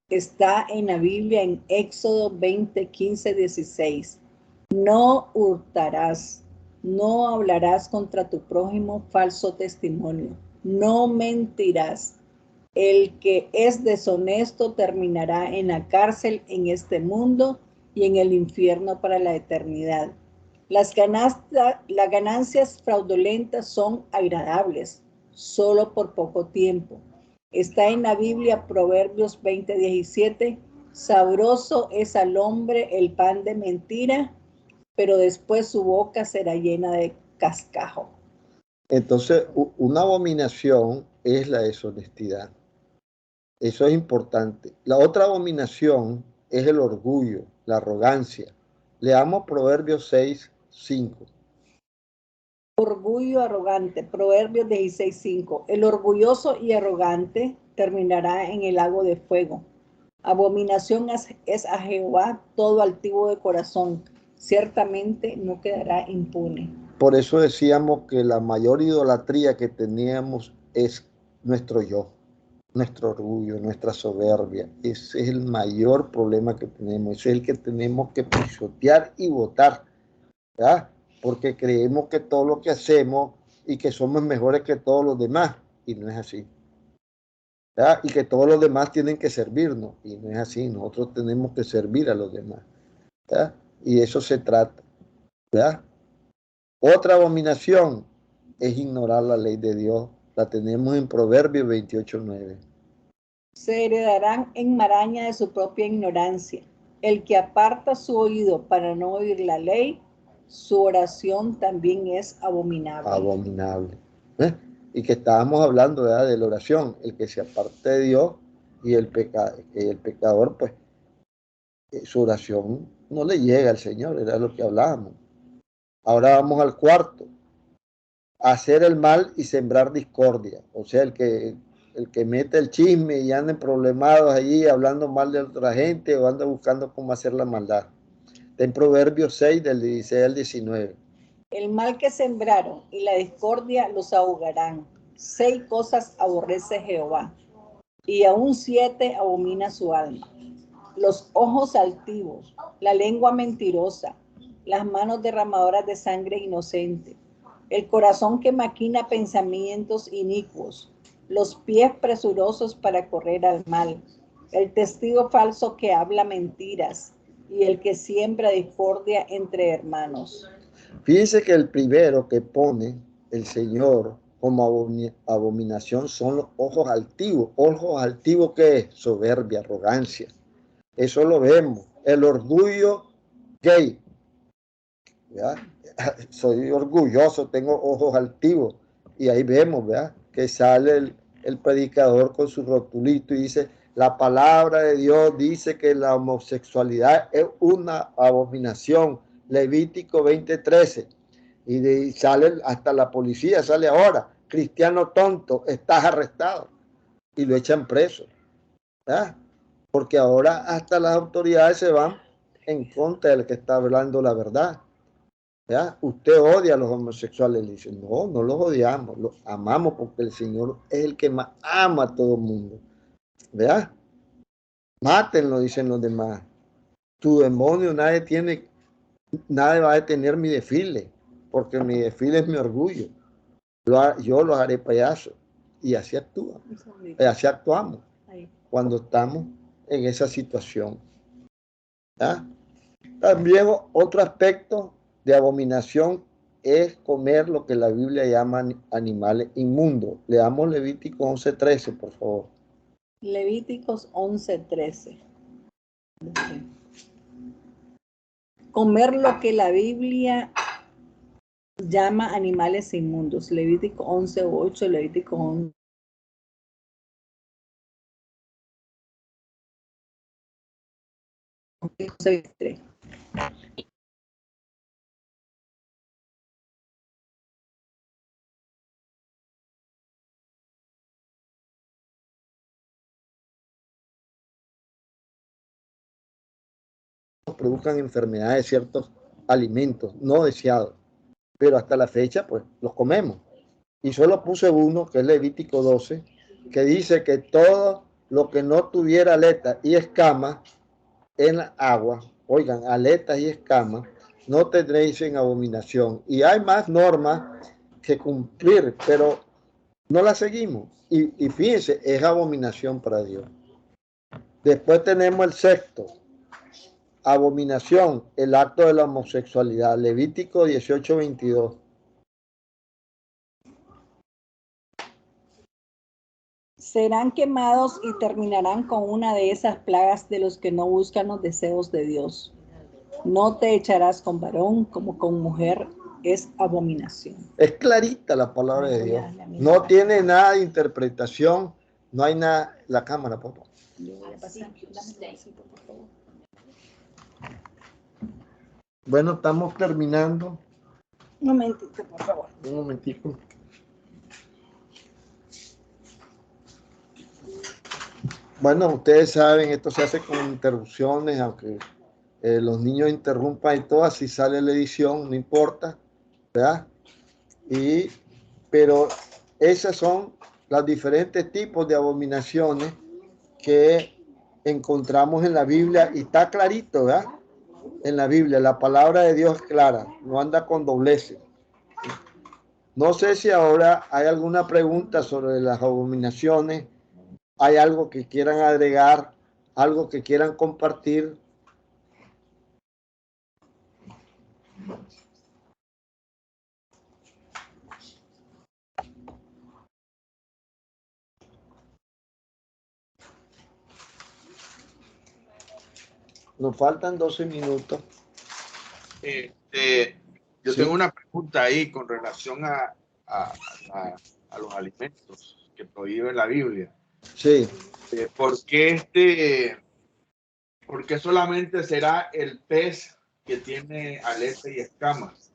Está en la Biblia en Éxodo 20, 15, 16. No hurtarás, no hablarás contra tu prójimo falso testimonio, no mentirás. El que es deshonesto terminará en la cárcel en este mundo y en el infierno para la eternidad. Las ganancias fraudulentas son agradables, solo por poco tiempo, Está en la Biblia, Proverbios 20:17. Sabroso es al hombre el pan de mentira, pero después su boca será llena de cascajo. Entonces, una abominación es la deshonestidad. Eso es importante. La otra abominación es el orgullo, la arrogancia. Leamos Proverbios 6:5. Orgullo arrogante, Proverbios 16:5. El orgulloso y arrogante terminará en el lago de fuego. Abominación es a Jehová todo altivo de corazón. Ciertamente no quedará impune. Por eso decíamos que la mayor idolatría que teníamos es nuestro yo, nuestro orgullo, nuestra soberbia. Ese es el mayor problema que tenemos. Ese es el que tenemos que pisotear y botar, ¿verdad? Porque creemos que todo lo que hacemos y que somos mejores que todos los demás. Y no es así. ¿Verdad? Y que todos los demás tienen que servirnos. Y no es así. Nosotros tenemos que servir a los demás, ¿verdad? Y eso se trata, ¿verdad? Otra abominación es ignorar la ley de Dios. La tenemos en Proverbios 28:9. Se heredarán en maraña de su propia ignorancia. El que aparta su oído para no oír la ley, su oración también es abominable. Abominable. ¿Eh? Y que estábamos hablando, ¿verdad?, de la oración. El que se aparte de Dios y el pecador, pues, su oración no le llega al Señor. Era lo que hablábamos. Ahora vamos al cuarto. Hacer el mal y sembrar discordia. O sea, el que mete el chisme y anda problemados allí hablando mal de otra gente o anda buscando cómo hacer la maldad. Está en Proverbios 6, del 16 al 19. El mal que sembraron y la discordia los ahogarán. 6 cosas aborrece Jehová, y aún 7 abomina su alma: los ojos altivos, la lengua mentirosa, las manos derramadoras de sangre inocente, el corazón que maquina pensamientos inicuos, los pies presurosos para correr al mal, el testigo falso que habla mentiras y el que siembra discordia entre hermanos. Fíjense que el primero que pone el Señor como abominación son los ojos altivos. Ojos altivos, ¿qué es? Soberbia, arrogancia. Eso lo vemos. El orgullo gay. ¿Verdad? Soy orgulloso, tengo ojos altivos. Y ahí vemos, ¿verdad?, que sale el predicador con su rotulito y dice: la palabra de Dios dice que la homosexualidad es una abominación. Levítico 20:13. Y sale hasta la policía, sale ahora: cristiano tonto, estás arrestado. Y lo echan preso, ¿verdad? Porque ahora hasta las autoridades se van en contra del que está hablando la verdad. ¿Ya? Usted odia a los homosexuales. Le dicen: no, no los odiamos, los amamos porque el Señor es el que más ama a todo el mundo. ¿Verdad? Mátenlo, dicen los demás. Tu demonio, nadie va a detener mi desfile, porque mi desfile es mi orgullo. Yo los haré payasos. Y así actúan. Así actuamos cuando estamos en esa situación. ¿Ya? También otro aspecto de abominación es comer lo que la Biblia llama animales inmundos. Leamos Levítico 11:13, por favor. Levíticos 11:13. Comer lo que la Biblia llama animales inmundos. Levítico 11:8, Levítico 11. Produzcan enfermedades de ciertos alimentos no deseados, pero hasta la fecha pues los comemos. Y solo puse uno, que es Levítico 12, que dice que todo lo que no tuviera aletas y escamas en la agua, oigan, aletas y escamas, no tendréis en abominación. Y hay más normas que cumplir, pero no las seguimos. Y fíjense, es abominación para Dios. Después tenemos el sexto: abominación, el acto de la homosexualidad. Levítico 18:22. serán quemados y terminarán con una de esas plagas de los que no buscan los deseos de Dios. No te echarás con varón como con mujer, es abominación. Es clarita la palabra de Dios. No tiene nada de interpretación, no hay nada. La cámara, por favor. Bueno, estamos terminando. Un momentito, por favor. Un momentico. Bueno, ustedes saben, esto se hace con interrupciones, aunque los niños interrumpan y todo, así sale la edición, no importa, ¿verdad? Pero esas son los diferentes tipos de abominaciones que encontramos en la Biblia y está clarito, ¿verdad? En la Biblia, la palabra de Dios es clara, no anda con dobleces. No sé si ahora hay alguna pregunta sobre las abominaciones, hay algo que quieran agregar, algo que quieran compartir. Nos faltan 12 minutos. Yo Sí. tengo una pregunta ahí con relación a los alimentos que prohíbe la Biblia. Sí. ¿Por qué solamente será el pez que tiene aleta y escamas?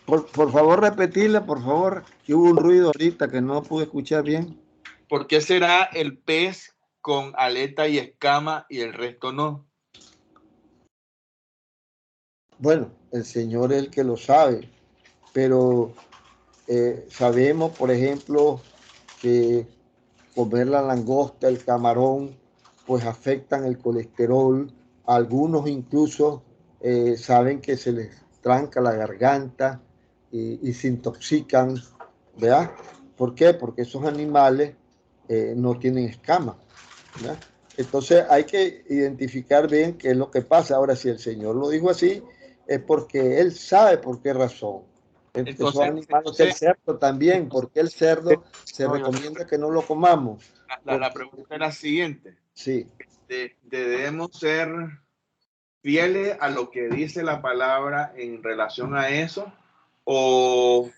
Por favor, repetirle, por favor, que hubo un ruido ahorita que no pude escuchar bien. ¿Por qué será el pez con aleta y escama y el resto no? Bueno, el Señor es el que lo sabe, pero sabemos, por ejemplo, que comer la langosta, el camarón, pues afectan el colesterol. Algunos incluso saben que se les tranca la garganta y se intoxican, ¿verdad? ¿Por qué? Porque esos animales no tienen escamas, ¿verdad? Entonces hay que identificar bien qué es lo que pasa. Ahora, si el Señor lo dijo así, es porque Él sabe por qué razón. Esos animales, el cerdo también, porque el cerdo se recomienda que no lo comamos. La pregunta es la siguiente. Sí. ¿Debemos ser fieles a lo que dice la palabra en relación a eso? ¿O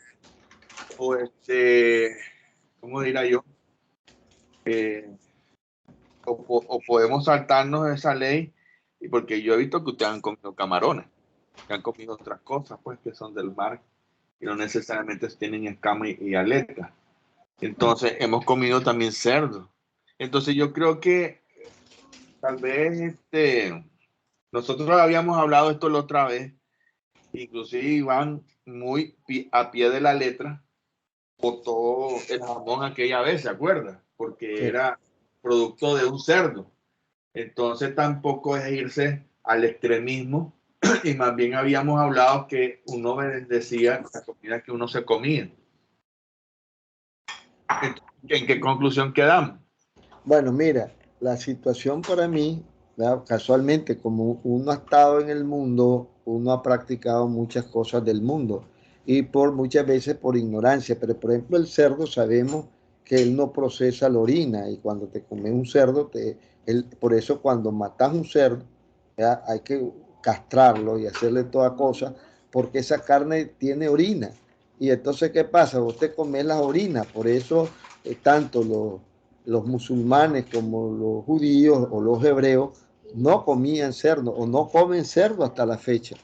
¿cómo dirá yo? O podemos saltarnos esa ley, porque yo he visto que ustedes han comido camarones, que han comido otras cosas, pues, que son del mar y no necesariamente tienen escama y aleta. Entonces, hemos comido también cerdo. Entonces, yo creo que tal vez nosotros habíamos hablado esto la otra vez, inclusive Iván muy a pie de la letra botó el jamón aquella vez, ¿se acuerda? Porque Sí. era producto de un cerdo. Entonces tampoco es irse al extremismo y más bien habíamos hablado que uno bendecía la comida que uno se comía. Entonces, ¿en qué conclusión quedamos? Bueno, mira, la situación para mí, ¿verdad? Casualmente, como uno ha estado en el mundo, uno ha practicado muchas cosas del mundo y por muchas veces por ignorancia, pero por ejemplo el cerdo sabemos que él no procesa la orina y cuando te comes un cerdo, por eso cuando matas un cerdo, ¿verdad? Hay que castrarlo y hacerle toda cosa porque esa carne tiene orina. Y entonces, ¿qué pasa? Vos te comes las orinas, por eso tanto los musulmanes como los judíos o los hebreos no comían cerdo o no comen cerdo hasta la fecha,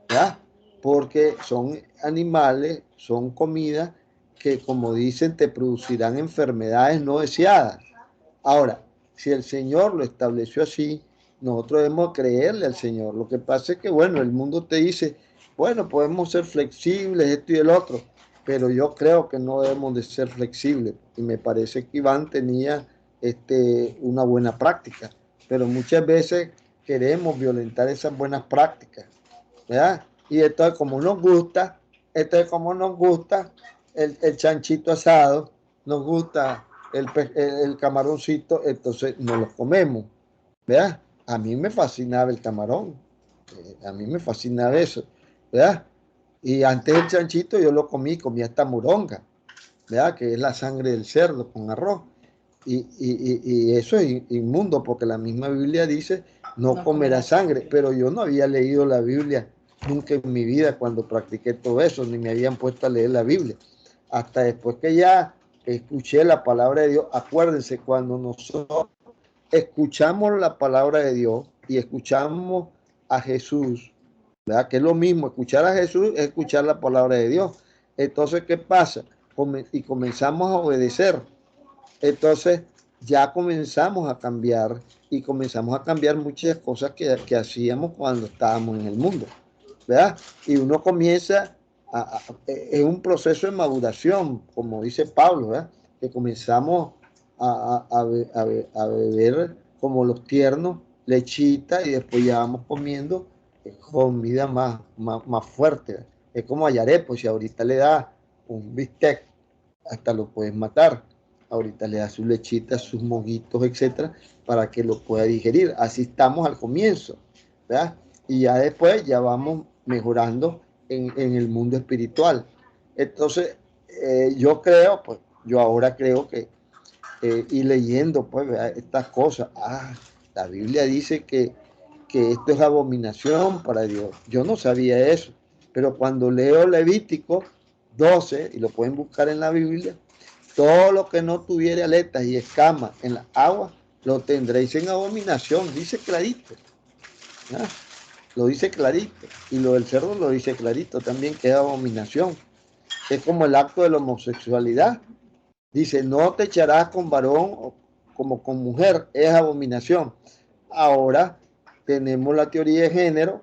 ¿ya? Porque son animales, son comidas que, como dicen, te producirán enfermedades no deseadas. Ahora, si el Señor lo estableció así, nosotros debemos creerle al Señor. Lo que pasa es que, bueno, el mundo te dice, bueno, podemos ser flexibles, esto y el otro, pero yo creo que no debemos de ser flexibles. Y me parece que Iván tenía una buena práctica, pero muchas veces queremos violentar esas buenas prácticas, ¿verdad? Y entonces como nos gusta el chanchito asado, nos gusta el camaroncito, entonces nos lo comemos, ¿verdad? A mí me fascinaba el camarón, a mí me fascinaba eso, ¿verdad? Y antes el chanchito yo lo comí hasta moronga, ¿verdad? Que es la sangre del cerdo con arroz. Y eso es inmundo, porque la misma Biblia dice, no comerás sangre, pero yo no había leído la Biblia nunca en mi vida cuando practiqué todo eso, ni me habían puesto a leer la Biblia. Hasta después que ya escuché la palabra de Dios. Acuérdense, cuando nosotros escuchamos la palabra de Dios y escuchamos a Jesús, ¿verdad? Que es lo mismo, escuchar a Jesús es escuchar la palabra de Dios. Entonces, ¿qué pasa? Y comenzamos a obedecer. Entonces, ya comenzamos a cambiar y comenzamos a cambiar muchas cosas que hacíamos cuando estábamos en el mundo, ¿verdad? Y uno comienza es un proceso de maduración, como dice Pablo, ¿verdad? Que comenzamos a beber como los tiernos, lechita, y después ya vamos comiendo comida más fuerte, ¿verdad? Es como a Yarepo, si ahorita le da un bistec, hasta lo puedes matar. Ahorita le da sus lechitas, sus mojitos, etcétera, para que lo pueda digerir. Así estamos al comienzo, ¿verdad? Y ya después ya vamos mejorando en el mundo espiritual. Entonces, yo creo, pues, yo ahora creo que, y leyendo, pues, ¿verdad? Estas cosas, la Biblia dice que esto es abominación para Dios. Yo no sabía eso, pero cuando leo Levítico 12, y lo pueden buscar en la Biblia, todo lo que no tuviere aletas y escamas en las aguas, lo tendréis en abominación, dice clarito. ¿No? Lo dice clarito. Y lo del cerdo lo dice clarito también, que es abominación. Es como el acto de la homosexualidad. Dice, no te echarás con varón como con mujer, es abominación. Ahora tenemos la teoría de género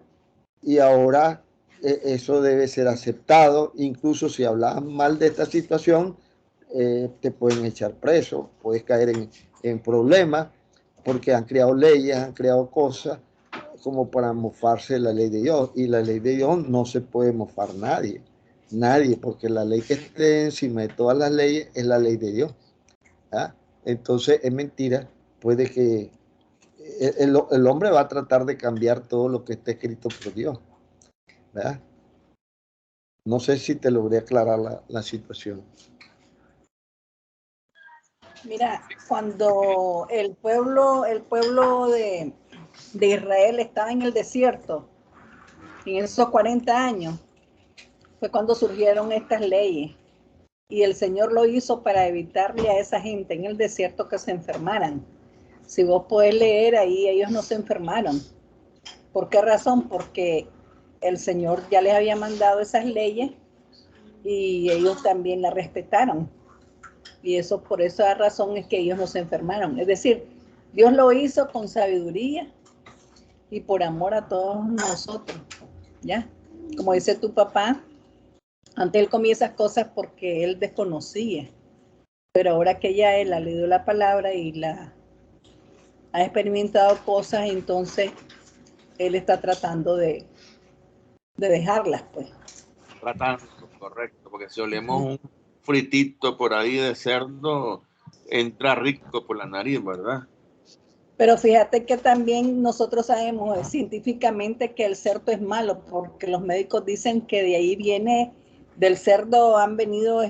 y ahora eso debe ser aceptado. Incluso si hablas mal de esta situación, te pueden echar preso, puedes caer en problemas, porque han creado leyes, han creado cosas como para mofarse la ley de Dios. Y la ley de Dios no se puede mofar nadie, porque la ley que esté encima de todas las leyes es la ley de Dios. ¿Ah? Entonces es mentira, puede que el hombre va a tratar de cambiar todo lo que está escrito por Dios, ¿verdad? No sé si te logré aclarar la situación. Mira, cuando el pueblo de Israel estaba en el desierto, en esos 40 años, fue cuando surgieron estas leyes. Y el Señor lo hizo para evitarle a esa gente en el desierto que se enfermaran. Si vos podés leer ahí, ellos no se enfermaron. ¿Por qué razón? Porque el Señor ya les había mandado esas leyes y ellos también las respetaron. Y eso, por esa razón es que ellos no se enfermaron. Es decir, Dios lo hizo con sabiduría y por amor a todos nosotros, ¿ya? Como dice tu papá, antes él comía esas cosas porque él desconocía, pero ahora que ya él ha leído la palabra y ha experimentado cosas, entonces él está tratando de dejarlas, pues. Tratando, correcto, porque si olemos un fritito por ahí de cerdo, entra rico por la nariz, ¿verdad? Pero fíjate que también nosotros sabemos científicamente que el cerdo es malo, porque los médicos dicen que de ahí viene, del cerdo han venido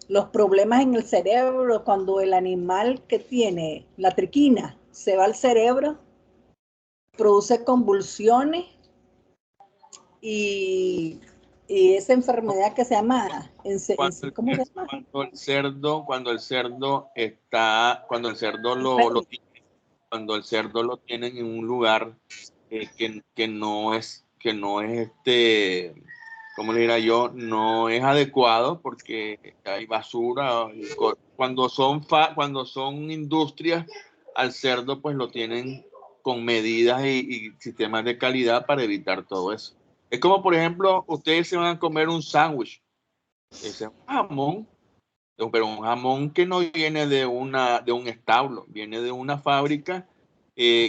los problemas en el cerebro, cuando el animal que tiene la triquina se va al cerebro, produce convulsiones y, y esa enfermedad que se llama, ¿cómo se llama? Cuando el cerdo está, cuando el cerdo lo tiene, cuando el cerdo lo tienen en un lugar que no es ¿cómo le diría yo? No es adecuado porque hay basura. Cuando son industrias, al cerdo pues lo tienen con medidas y sistemas de calidad para evitar todo eso. Es como, por ejemplo, ustedes se van a comer un sándwich. Ese es un jamón, pero un jamón que no viene de un establo, viene de una fábrica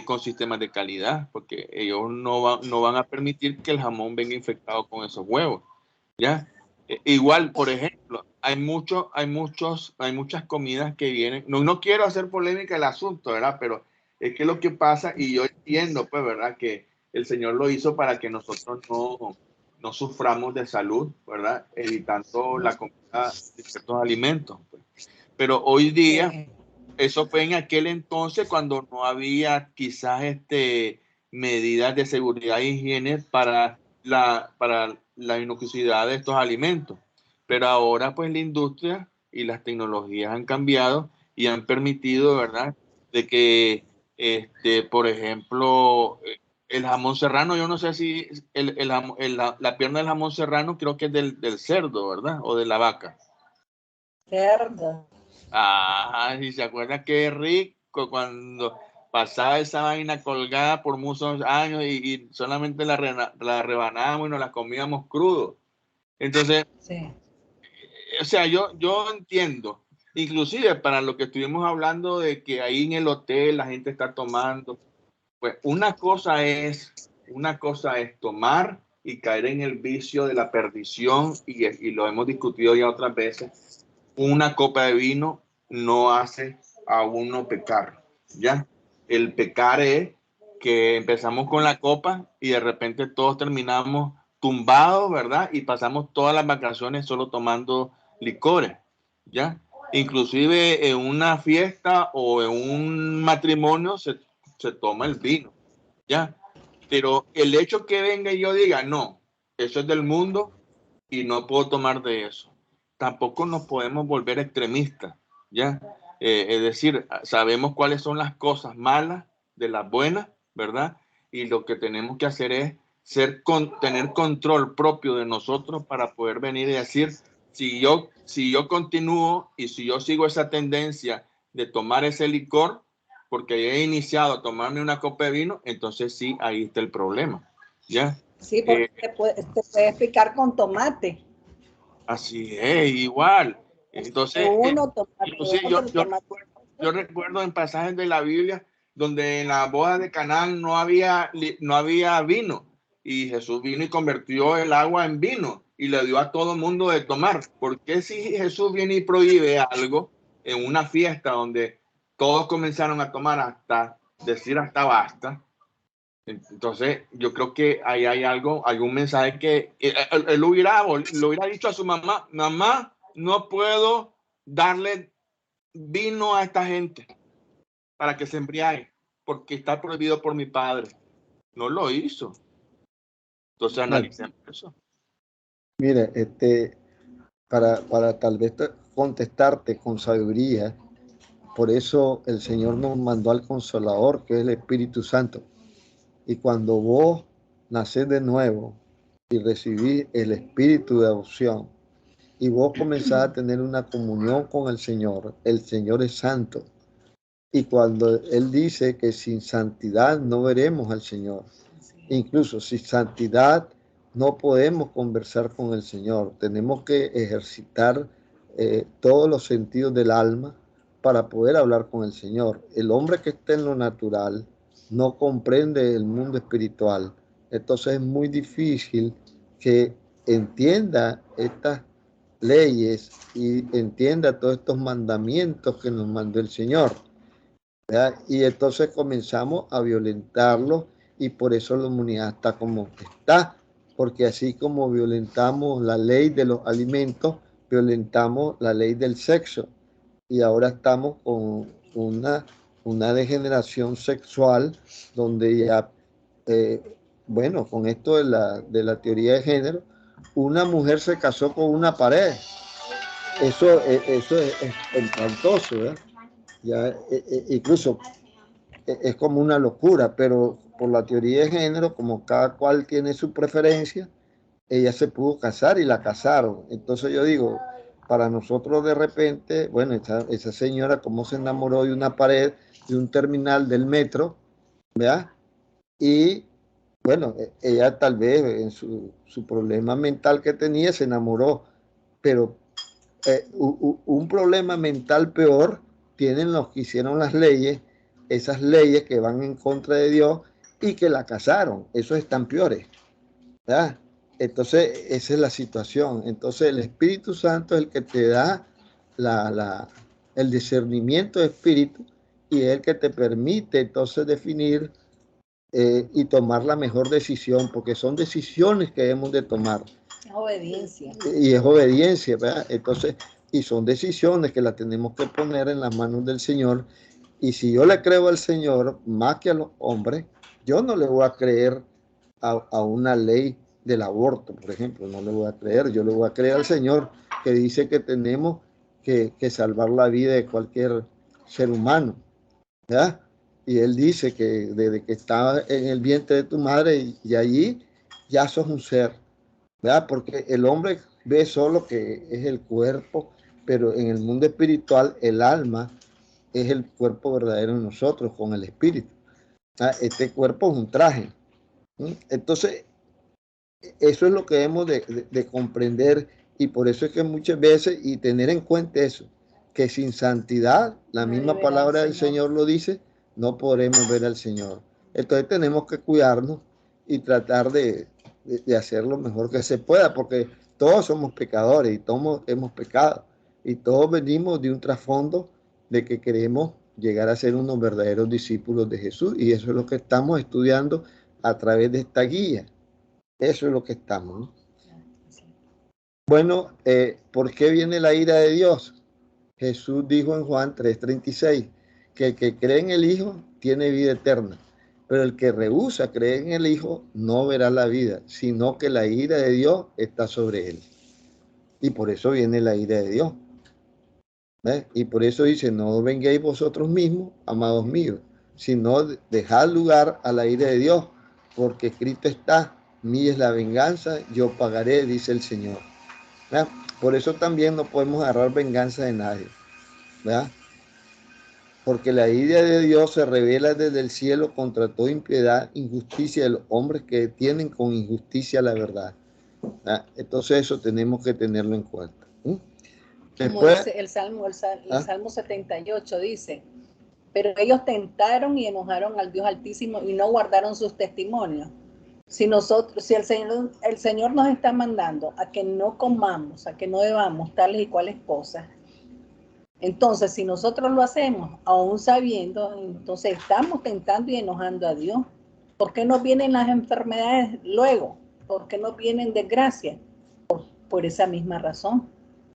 con sistemas de calidad, porque ellos no van a permitir que el jamón venga infectado con esos huevos, ¿ya? Igual, por ejemplo, hay muchas comidas que vienen, no quiero hacer polémica el asunto, ¿verdad? Pero es que lo que pasa, y yo entiendo, pues, ¿verdad? Que el Señor lo hizo para que nosotros no suframos de salud, ¿verdad? Evitando la comida de ciertos alimentos. Pues. Pero hoy día, eso fue en aquel entonces cuando no había quizás medidas de seguridad e higiene para la inocuidad de estos alimentos. Pero ahora pues la industria y las tecnologías han cambiado y han permitido, ¿verdad?, de que, por ejemplo, el jamón serrano, yo no sé si la pierna del jamón serrano creo que es del cerdo, ¿verdad? O de la vaca. Cerdo. Ah, y se acuerda qué rico cuando pasaba esa vaina colgada por muchos años y solamente la rebanábamos y nos la comíamos crudo. Entonces, sí. O sea, yo entiendo, inclusive para lo que estuvimos hablando de que ahí en el hotel la gente está tomando, pues una cosa es tomar y caer en el vicio de la perdición y lo hemos discutido ya otras veces. Una copa de vino no hace a uno pecar, ¿ya? El pecar es que empezamos con la copa y de repente todos terminamos tumbados, ¿verdad? Y pasamos todas las vacaciones solo tomando licores, ¿ya? Inclusive en una fiesta o en un matrimonio se toma el vino, ¿ya? Pero el hecho que venga y yo diga, no, eso es del mundo y no puedo tomar de eso, tampoco nos podemos volver extremistas, ¿ya? Es decir, sabemos cuáles son las cosas malas de las buenas, ¿verdad? Y lo que tenemos que hacer es tener control propio de nosotros para poder venir y decir, si yo continúo y si yo sigo esa tendencia de tomar ese licor, porque he iniciado a tomarme una copa de vino, entonces sí, ahí está el problema, ¿ya? Sí, porque te puedes picar con tomate. Así es, igual. Entonces, inclusive yo recuerdo en pasajes de la Biblia donde en la boda de Canaán no había vino y Jesús vino y convirtió el agua en vino y le dio a todo el mundo de tomar. ¿Por qué si Jesús viene y prohíbe algo en una fiesta donde todos comenzaron a tomar hasta decir hasta basta? Entonces, yo creo que ahí hay algún mensaje que él hubiera dicho a su mamá, mamá, no puedo darle vino a esta gente para que se embriague, porque está prohibido por mi padre. No lo hizo. Entonces, analicemos eso. Mire, para tal vez contestarte con sabiduría, por eso el Señor nos mandó al Consolador, que es el Espíritu Santo. Y cuando vos nacés de nuevo y recibís el Espíritu de adopción, y vos comenzás a tener una comunión con el Señor es santo. Y cuando Él dice que sin santidad no veremos al Señor, incluso sin santidad no podemos conversar con el Señor. Tenemos que ejercitar todos los sentidos del alma para poder hablar con el Señor. El hombre que está en lo natural no comprende el mundo espiritual. Entonces es muy difícil que entienda estas leyes y entienda todos estos mandamientos que nos mandó el Señor, ¿verdad? Y entonces comenzamos a violentarlo y por eso la humanidad está como está, porque así como violentamos la ley de los alimentos, violentamos la ley del sexo y ahora estamos con una degeneración sexual donde ya, bueno, con esto de la teoría de género, una mujer se casó con una pared. Eso es espantoso, ¿verdad? Ya, incluso es como una locura, pero por la teoría de género, como cada cual tiene su preferencia, ella se pudo casar y la casaron. Entonces yo digo, para nosotros de repente, bueno, esa señora como se enamoró de una pared, de un terminal del metro, ¿verdad? Y bueno, ella tal vez en su problema mental que tenía se enamoró, pero un problema mental peor tienen los que hicieron las leyes, esas leyes que van en contra de Dios y que la casaron, esos están peores, ¿verdad? Entonces, esa es la situación. Entonces, el Espíritu Santo es el que te da el discernimiento de espíritu y es el que te permite entonces definir y tomar la mejor decisión, porque son decisiones que hemos de tomar. Es obediencia. Y es obediencia, ¿verdad? Entonces, y son decisiones que las tenemos que poner en las manos del Señor. Y si yo le creo al Señor más que a los hombres, yo no le voy a creer a una ley del aborto, por ejemplo, no le voy a creer, yo le voy a creer al Señor que dice que tenemos que salvar la vida de cualquier ser humano, ¿verdad? Y Él dice que desde que estaba en el vientre de tu madre y allí ya sos un ser, ¿verdad? Porque el hombre ve solo que es el cuerpo, pero en el mundo espiritual el alma es el cuerpo verdadero en nosotros, con el espíritu. Este cuerpo es un traje. Entonces, eso es lo que hemos de comprender, y por eso es que muchas veces, y tener en cuenta eso, que sin santidad, la misma palabra del Señor lo dice, no podremos ver al Señor. Entonces tenemos que cuidarnos y tratar de hacer lo mejor que se pueda, porque todos somos pecadores y todos hemos pecado, y todos venimos de un trasfondo de que queremos llegar a ser unos verdaderos discípulos de Jesús, y eso es lo que estamos estudiando a través de esta guía. Eso es lo que estamos, ¿no? Bueno, ¿por qué viene la ira de Dios? Jesús dijo en Juan 3:36 que el que cree en el Hijo tiene vida eterna, pero el que rehúsa creer en el Hijo no verá la vida, sino que la ira de Dios está sobre él. Y por eso viene la ira de Dios. ¿Ves? Y por eso dice, no vengáis vosotros mismos, amados míos, sino dejad lugar a la ira de Dios, porque escrito está, mía es la venganza, yo pagaré, dice el Señor. ¿Verdad? Por eso también no podemos agarrar venganza de nadie, ¿verdad? Porque la ira de Dios se revela desde el cielo contra toda impiedad, injusticia de los hombres que detienen con injusticia la verdad, ¿verdad? Entonces eso tenemos que tenerlo en cuenta. Como dice el Salmo 78, dice, pero ellos tentaron y enojaron al Dios Altísimo y no guardaron sus testimonios. Si el Señor nos está mandando a que no comamos, a que no bebamos tales y cuales cosas, entonces si nosotros lo hacemos, aún sabiendo, entonces estamos tentando y enojando a Dios. ¿Por qué nos vienen las enfermedades luego? ¿Por qué nos vienen desgracias? Por esa misma razón.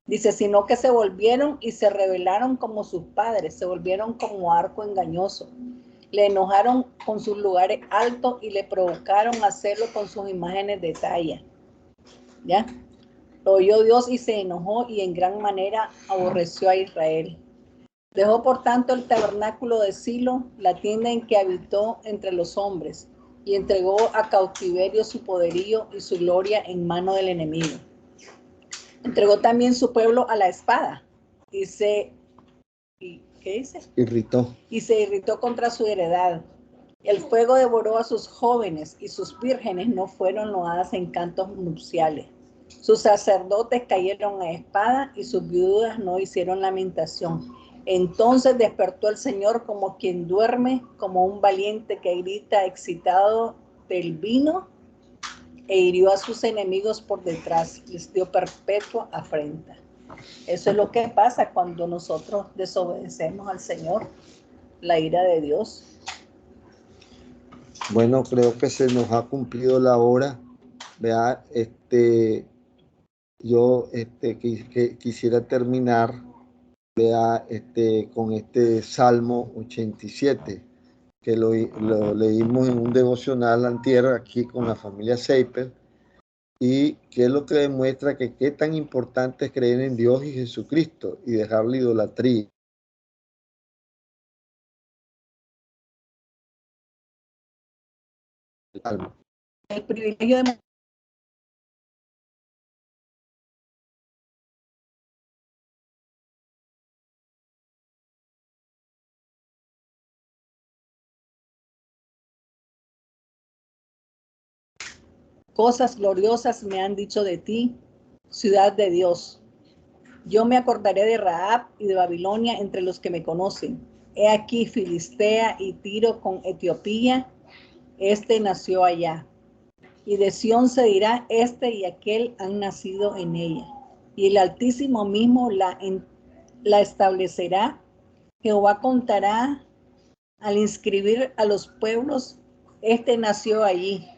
Dice, sino que se volvieron y se rebelaron como sus padres, se volvieron como arco engañoso. Le enojaron con sus lugares altos y le provocaron hacerlo con sus imágenes de talla. ¿Ya? Lo oyó Dios y se enojó y en gran manera aborreció a Israel. Dejó por tanto el tabernáculo de Silo, la tienda en que habitó entre los hombres, y entregó a cautiverio su poderío y su gloria en mano del enemigo. Entregó también su pueblo a la espada y ¿qué dice? Y se irritó contra su heredad. El fuego devoró a sus jóvenes y sus vírgenes no fueron loadas en cantos nupciales. Sus sacerdotes cayeron a espada y sus viudas no hicieron lamentación. Entonces despertó el Señor como quien duerme, como un valiente que grita excitado del vino, e hirió a sus enemigos por detrás, les dio perpetua afrenta. Eso es lo que pasa cuando nosotros desobedecemos al Señor, la ira de Dios. Bueno, creo que se nos ha cumplido la hora. Vea, yo quisiera terminar, vea, con este Salmo 87, que lo leímos en un devocional antier aquí con la familia Seipel, y que es lo que demuestra que qué tan importante es creer en Dios y Jesucristo y dejar la idolatría. El privilegio de cosas gloriosas me han dicho de ti, ciudad de Dios. Yo me acordaré de Rahab y de Babilonia entre los que me conocen. He aquí Filistea y Tiro con Etiopía, nació allá. Y de Sión se dirá, este y aquel han nacido en ella. Y el Altísimo mismo la establecerá. Jehová contará al inscribir a los pueblos, Este nació allí,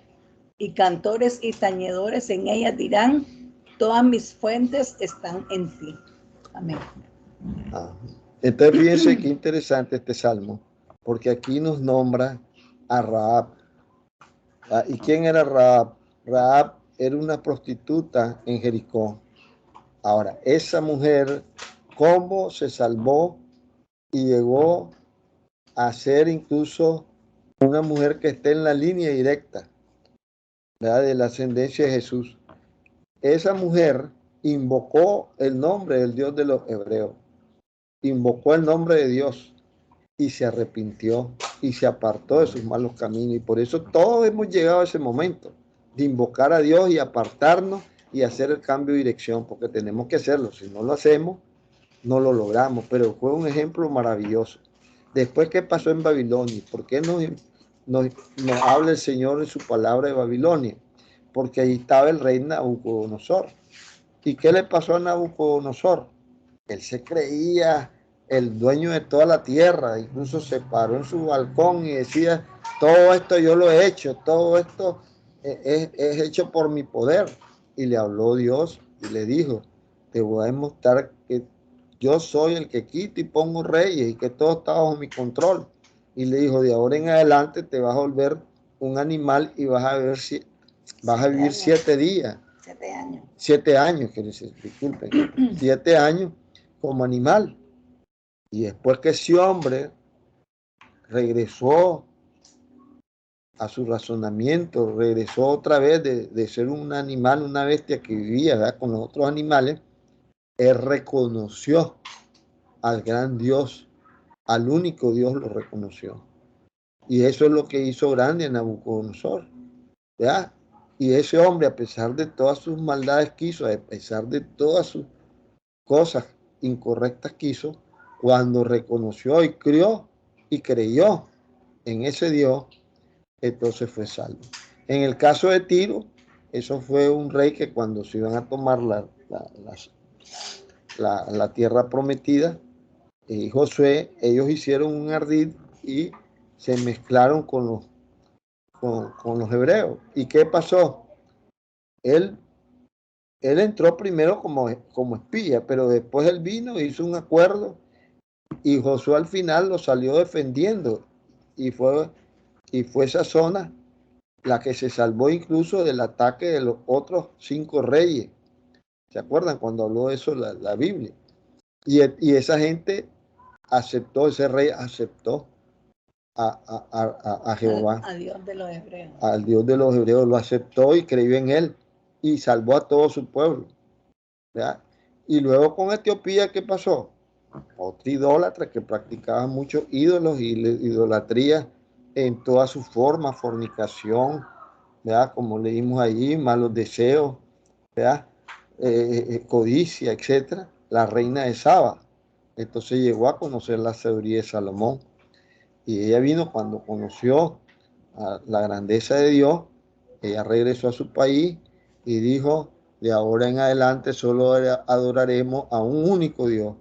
y cantores y tañedores en ella dirán, todas mis fuentes están en ti. Amén. Entonces fíjense qué interesante este salmo, porque aquí nos nombra a Rahab. ¿Y quién era Rahab? Rahab era una prostituta en Jericó. Ahora, esa mujer, ¿cómo se salvó y llegó a ser incluso una mujer que esté en la línea directa, ¿verdad?, de la ascendencia de Jesús? Esa mujer invocó el nombre del Dios de los hebreos, invocó el nombre de Dios y se arrepintió y se apartó de sus malos caminos. Y por eso todos hemos llegado a ese momento de invocar a Dios y apartarnos y hacer el cambio de dirección, porque tenemos que hacerlo. Si no lo hacemos, no lo logramos. Pero fue un ejemplo maravilloso. Después, ¿qué pasó en Babilonia? ¿Por qué nos habla el Señor en su palabra de Babilonia? Porque ahí estaba el rey Nabucodonosor. ¿Y qué le pasó a Nabucodonosor? Él se creía el dueño de toda la tierra, incluso se paró en su balcón y decía, todo esto yo lo he hecho, todo esto es hecho por mi poder. Y le habló Dios y le dijo, te voy a demostrar que yo soy el que quito y pongo reyes y que todo está bajo mi control. Y le dijo, de ahora en adelante te vas a volver un animal y vas a vivir 7 días. 7 años. 7 años, disculpen, 7 años como animal. Y después que ese hombre regresó a su razonamiento, regresó otra vez de ser un animal, una bestia que vivía, ¿verdad?, con los otros animales, él reconoció al gran Dios, al único Dios lo reconoció. Y eso es lo que hizo grande a Nabucodonosor, ¿verdad? Y ese hombre, a pesar de todas sus maldades que hizo, a pesar de todas sus cosas incorrectas que hizo, cuando reconoció y creyó en ese Dios, entonces fue salvo. En el caso de Tiro, eso fue un rey que cuando se iban a tomar la tierra prometida, Josué, ellos hicieron un ardid y se mezclaron con los hebreos. ¿Y qué pasó? Él entró primero como espía, pero después él vino, hizo un acuerdo y Josué al final lo salió defendiendo y fue esa zona la que se salvó incluso del ataque de los otros 5 reyes. ¿Se acuerdan cuando habló de eso la Biblia? Y esa gente aceptó, ese rey aceptó a Jehová. A Dios de los hebreos. Al Dios de los hebreos lo aceptó y creyó en él y salvó a todo su pueblo, ¿verdad? Y luego con Etiopía, ¿qué pasó? Otra idólatra que practicaba muchos ídolos y idolatría en todas sus formas, fornicación, ¿verdad?, como leímos allí, malos deseos, ¿verdad?, codicia, etcétera, la reina de Saba. Entonces llegó a conocer la sabiduría de Salomón y ella vino cuando conoció a la grandeza de Dios. Ella regresó a su país y dijo, de ahora en adelante solo adoraremos a un único Dios.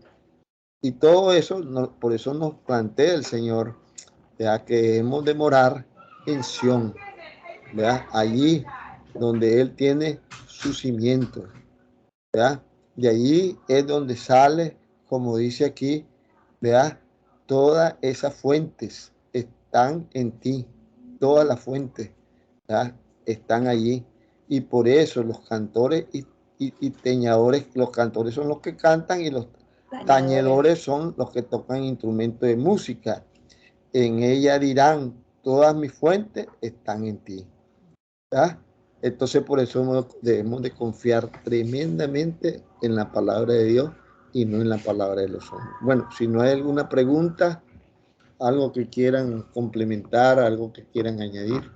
Y todo eso, por eso nos plantea el Señor, ya que hemos de morar en Sión, ¿verdad?, allí donde Él tiene su cimiento, ¿verdad? De allí es donde sale, como dice aquí, ¿verdad?, todas esas fuentes están en ti, todas las fuentes, ¿verdad?, están allí. Y por eso los cantores y teñadores, los cantores son los que cantan y los tañedores son los que tocan instrumentos de música. En ella dirán, todas mis fuentes están en ti, ¿verdad? Entonces por eso debemos de confiar tremendamente en la palabra de Dios y no en la palabra de los hombres. Bueno, si no hay alguna pregunta, algo que quieran complementar, algo que quieran añadir.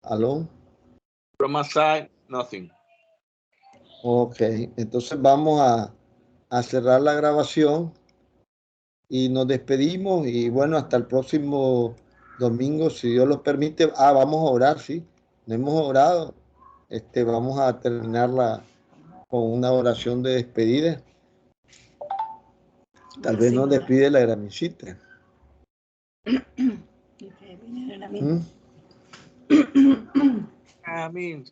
¿Aló? From my side, nothing. Ok, entonces vamos a cerrar la grabación y nos despedimos y bueno, hasta el próximo domingo, si Dios lo permite. Vamos a orar, sí, no hemos orado. Vamos a terminarla con una oración de despedida. Tal vez no le pide la gramicita. ¿Mm?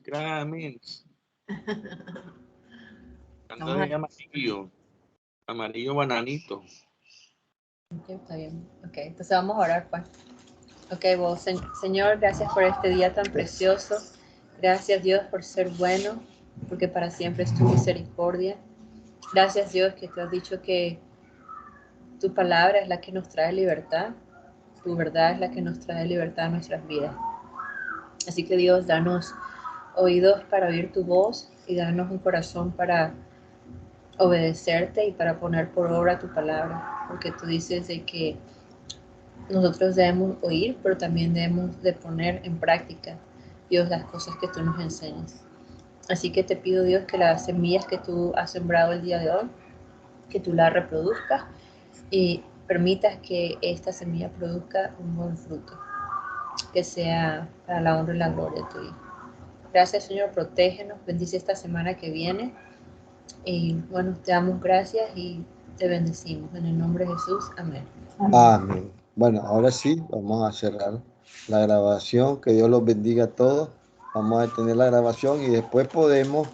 Gramins. Ando de amarillo. Amarillo bananito. Ok, está bien. Ok, entonces vamos a orar, pues. Ok, vos, Señor, gracias por este día tan precioso. Gracias, Dios, por ser bueno, porque para siempre es tu misericordia. Gracias, Dios, que te has dicho que tu palabra es la que nos trae libertad. Tu verdad es la que nos trae libertad a nuestras vidas. Así que, Dios, danos oídos para oír tu voz y danos un corazón para obedecerte y para poner por obra tu palabra. Porque tú dices de que nosotros debemos oír, pero también debemos de poner en práctica, Dios, las cosas que tú nos enseñas. Así que te pido, Dios, que las semillas que tú has sembrado el día de hoy, que tú las reproduzcas y permitas que esta semilla produzca un buen fruto, que sea para la honra y la gloria tuya. Gracias, Señor, protégenos, bendice esta semana que viene y bueno, te damos gracias y te bendecimos. En el nombre de Jesús, amén. Amén. Bueno, ahora sí, vamos a cerrar la grabación. Que Dios los bendiga a todos. Vamos a detener la grabación y después podemos